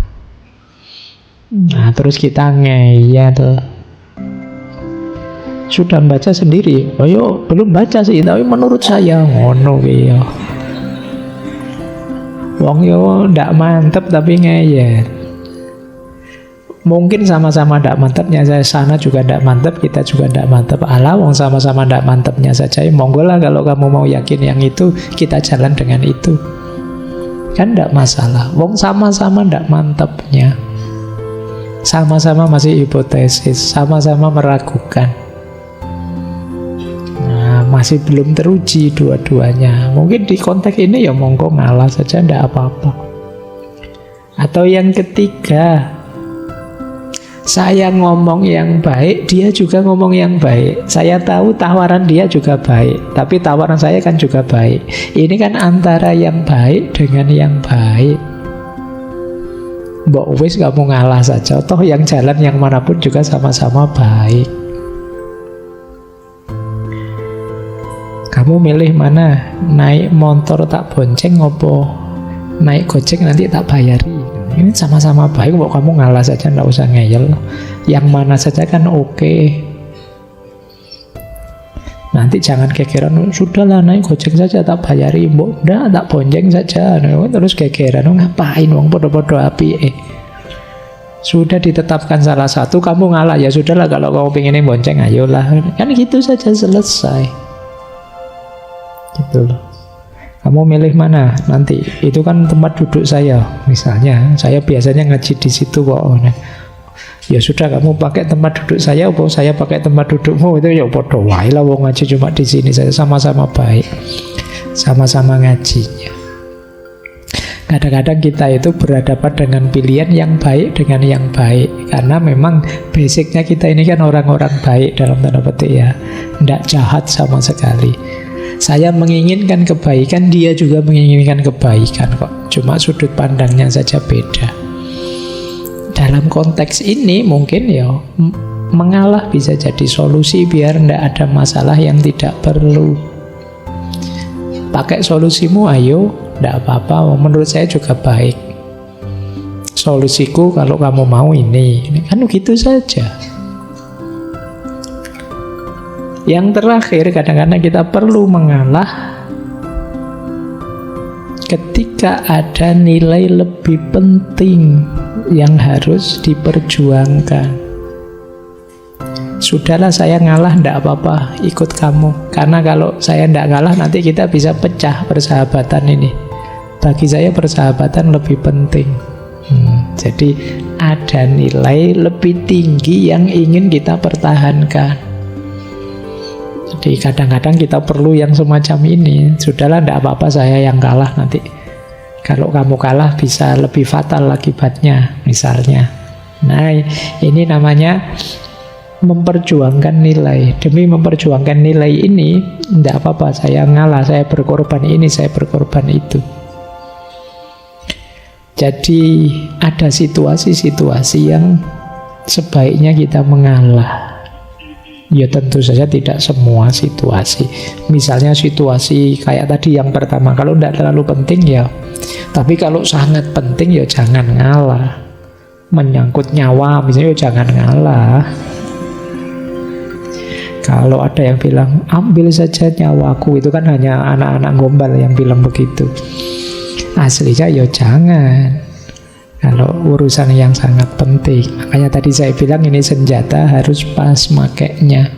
Nah terus kita ngeyel. Sudah baca sendiri? Oh yo, belum baca sih, tapi menurut saya ngono ya. Wong yo ndak mantep tapi ngeyel. Mungkin sama-sama ndak mantepnya, saya sana juga ndak mantep, kita juga ndak mantep. Alah, wong sama-sama ndak mantepnya saja. Monggo lah kalau kamu mau yakin yang itu, kita jalan dengan itu. Kan ndak masalah. Wong sama-sama ndak mantepnya. Sama-sama masih hipotesis, sama-sama meragukan. Nah, masih belum teruji dua-duanya. Mungkin di konteks ini ya monggo ngalah saja, ndak apa-apa. Atau yang ketiga, saya ngomong yang baik, dia juga ngomong yang baik. Saya tahu tawaran dia juga baik, tapi tawaran saya kan juga baik. Ini kan antara yang baik dengan yang baik. Mbok wis kamu ngalah saja, toh yang jalan yang manapun juga sama-sama baik. Kamu milih mana? Naik motor tak bonceng ngopo naik gojek nanti tak bayari? Ini sama-sama baik, kok kamu ngalah saja, nggak usah ngeyel. Yang mana saja kan oke. Nanti jangan kekeran, sudahlah naik gojek saja tak bayari, mbok ndak tak bonceng saja. Terus kekeran, ngapain wong podo-podo api Sudah ditetapkan salah satu, kamu ngalah, ya sudahlah kalau kamu pengen bonceng, ayolah. Kan gitu saja selesai. Gitu loh. Kamu milih mana nanti? Itu kan tempat duduk saya. Misalnya, saya biasanya ngaji di situ kok. Ya sudah, kamu pakai tempat duduk saya, atau saya pakai tempat dudukmu, itu ya podo wae lah, wong ngaji cuma di sini. Saya sama-sama baik, sama-sama ngajinya. Kadang-kadang kita itu berhadapan dengan pilihan yang baik dengan yang baik, karena memang basicnya kita ini kan orang-orang baik dalam tanda petik ya, tidak jahat sama sekali. Saya menginginkan kebaikan, dia juga menginginkan kebaikan kok. Cuma sudut pandangnya saja beda. Dalam konteks ini mungkin ya mengalah bisa jadi solusi biar tidak ada masalah yang tidak perlu. Pakai solusimu, ayo, tidak apa-apa. Menurut saya juga baik. Solusiku kalau kamu mau ini kan gitu saja. Yang terakhir, kadang-kadang kita perlu mengalah ketika ada nilai lebih penting yang harus diperjuangkan. Sudahlah, saya ngalah, ndak apa-apa, ikut kamu. Karena kalau saya ndak ngalah, nanti kita bisa pecah persahabatan ini. Bagi saya persahabatan lebih penting. Jadi ada nilai lebih tinggi yang ingin kita pertahankan. Jadi kadang-kadang kita perlu yang semacam ini. Sudahlah, tidak apa-apa, saya yang kalah nanti. Kalau kamu kalah bisa lebih fatal akibatnya, misalnya. Nah, ini namanya memperjuangkan nilai. Demi memperjuangkan nilai ini, tidak apa-apa, saya ngalah, saya berkorban ini, saya berkorban itu. Jadi ada situasi-situasi yang sebaiknya kita mengalah. Ya tentu saja tidak semua situasi. Misalnya situasi kayak tadi yang pertama, kalau tidak terlalu penting ya. Tapi kalau sangat penting ya jangan ngalah. Menyangkut nyawa misalnya ya jangan ngalah. Kalau ada yang bilang ambil saja nyawaku, itu kan hanya anak-anak gombal yang bilang begitu. Aslinya ya jangan. Kalau urusan yang sangat penting. Makanya tadi saya bilang ini senjata harus pas makainya.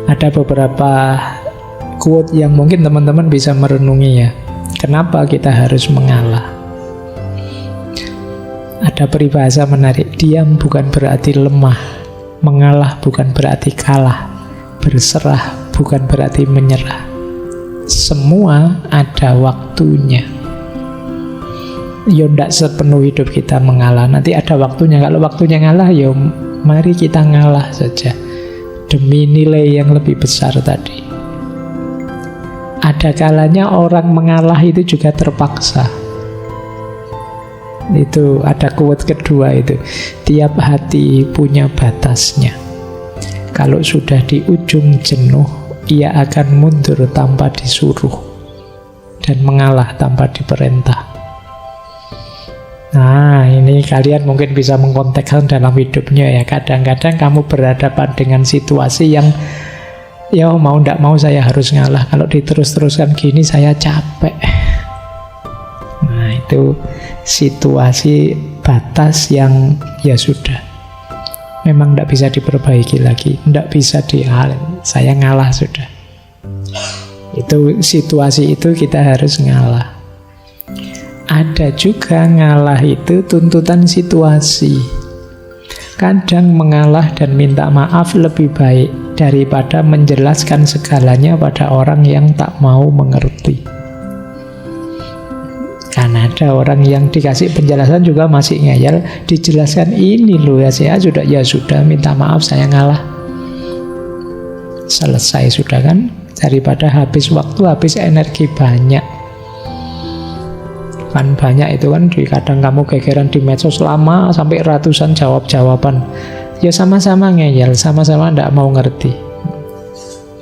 Ada beberapa quote yang mungkin teman-teman bisa merenungi ya. Kenapa kita harus mengalah? Ada peribahasa menarik. Diam bukan berarti lemah. Mengalah bukan berarti kalah. Berserah bukan berarti menyerah. Semua ada waktunya. Ya tidak sepenuh hidup kita mengalah. Nanti ada waktunya. Kalau waktunya ngalah, ya mari kita ngalah saja demi nilai yang lebih besar tadi. Ada kalanya orang mengalah itu juga terpaksa. Itu ada quote kedua itu. Tiap hati punya batasnya. Kalau sudah di ujung jenuh, ia akan mundur tanpa disuruh dan mengalah tanpa diperintah. Nah, ini kalian mungkin bisa mengkontekskan dalam hidupnya ya. Kadang-kadang kamu berhadapan dengan situasi yang ya mau ndak mau saya harus ngalah. Kalau diterus-teruskan gini saya capek. Nah, itu situasi batas yang ya sudah. Memang ndak bisa diperbaiki lagi. Ndak bisa saya ngalah sudah. Itu situasi itu kita harus ngalah. Ada juga ngalah itu tuntutan situasi. Kadang mengalah dan minta maaf lebih baik daripada menjelaskan segalanya pada orang yang tak mau mengerti. Karena ada orang yang dikasih penjelasan juga masih ngeyel, dijelaskan ini loh ya, saya sudah minta maaf, saya ngalah. Selesai sudah kan, daripada habis waktu, habis energi banyak. Kan banyak itu kan, kadang kamu gegeran di medsos lama sampai ratusan jawab-jawaban. Ya sama-sama ngeyel, sama-sama ndak mau ngerti.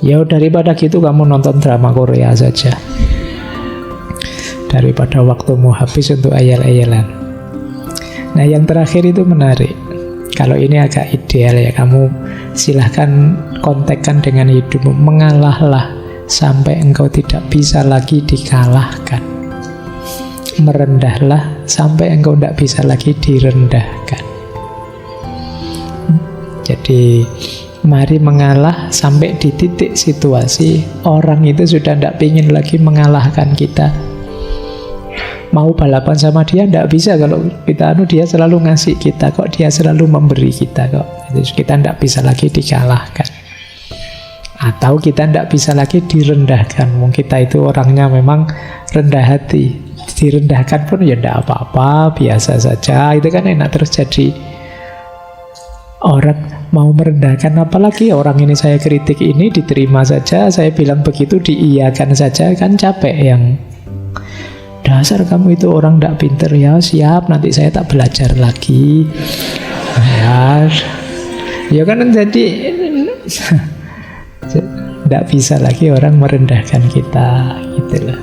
Ya daripada gitu kamu nonton drama Korea saja, daripada waktumu habis untuk ayel-ayelan. Nah, yang terakhir itu menarik. Kalau ini agak ideal ya, kamu silahkan kontekkan dengan hidupmu. Mengalahlah sampai engkau tidak bisa lagi dikalahkan. Merendahlah sampai engkau tidak bisa lagi direndahkan. Jadi mari mengalah sampai di titik situasi orang itu sudah tidak ingin lagi mengalahkan kita. Mau balapan sama dia tidak bisa, kalau kita dia selalu ngasih kita kok, dia selalu memberi kita kok. Jadi kita tidak bisa lagi dikalahkan. Atau kita tidak bisa lagi direndahkan. Mungkin kita itu orangnya memang rendah hati, direndahkan pun ya tidak apa-apa, biasa saja. Itu kan enak terus jadi orang mau merendahkan. Apalagi orang ini saya kritik, ini diterima saja, saya bilang begitu diiyakan saja, kan capek yang dasar kamu itu orang tidak pinter. Ya siap, nanti saya tak belajar lagi. Ya kan jadi tidak bisa lagi orang merendahkan kita, gitu loh.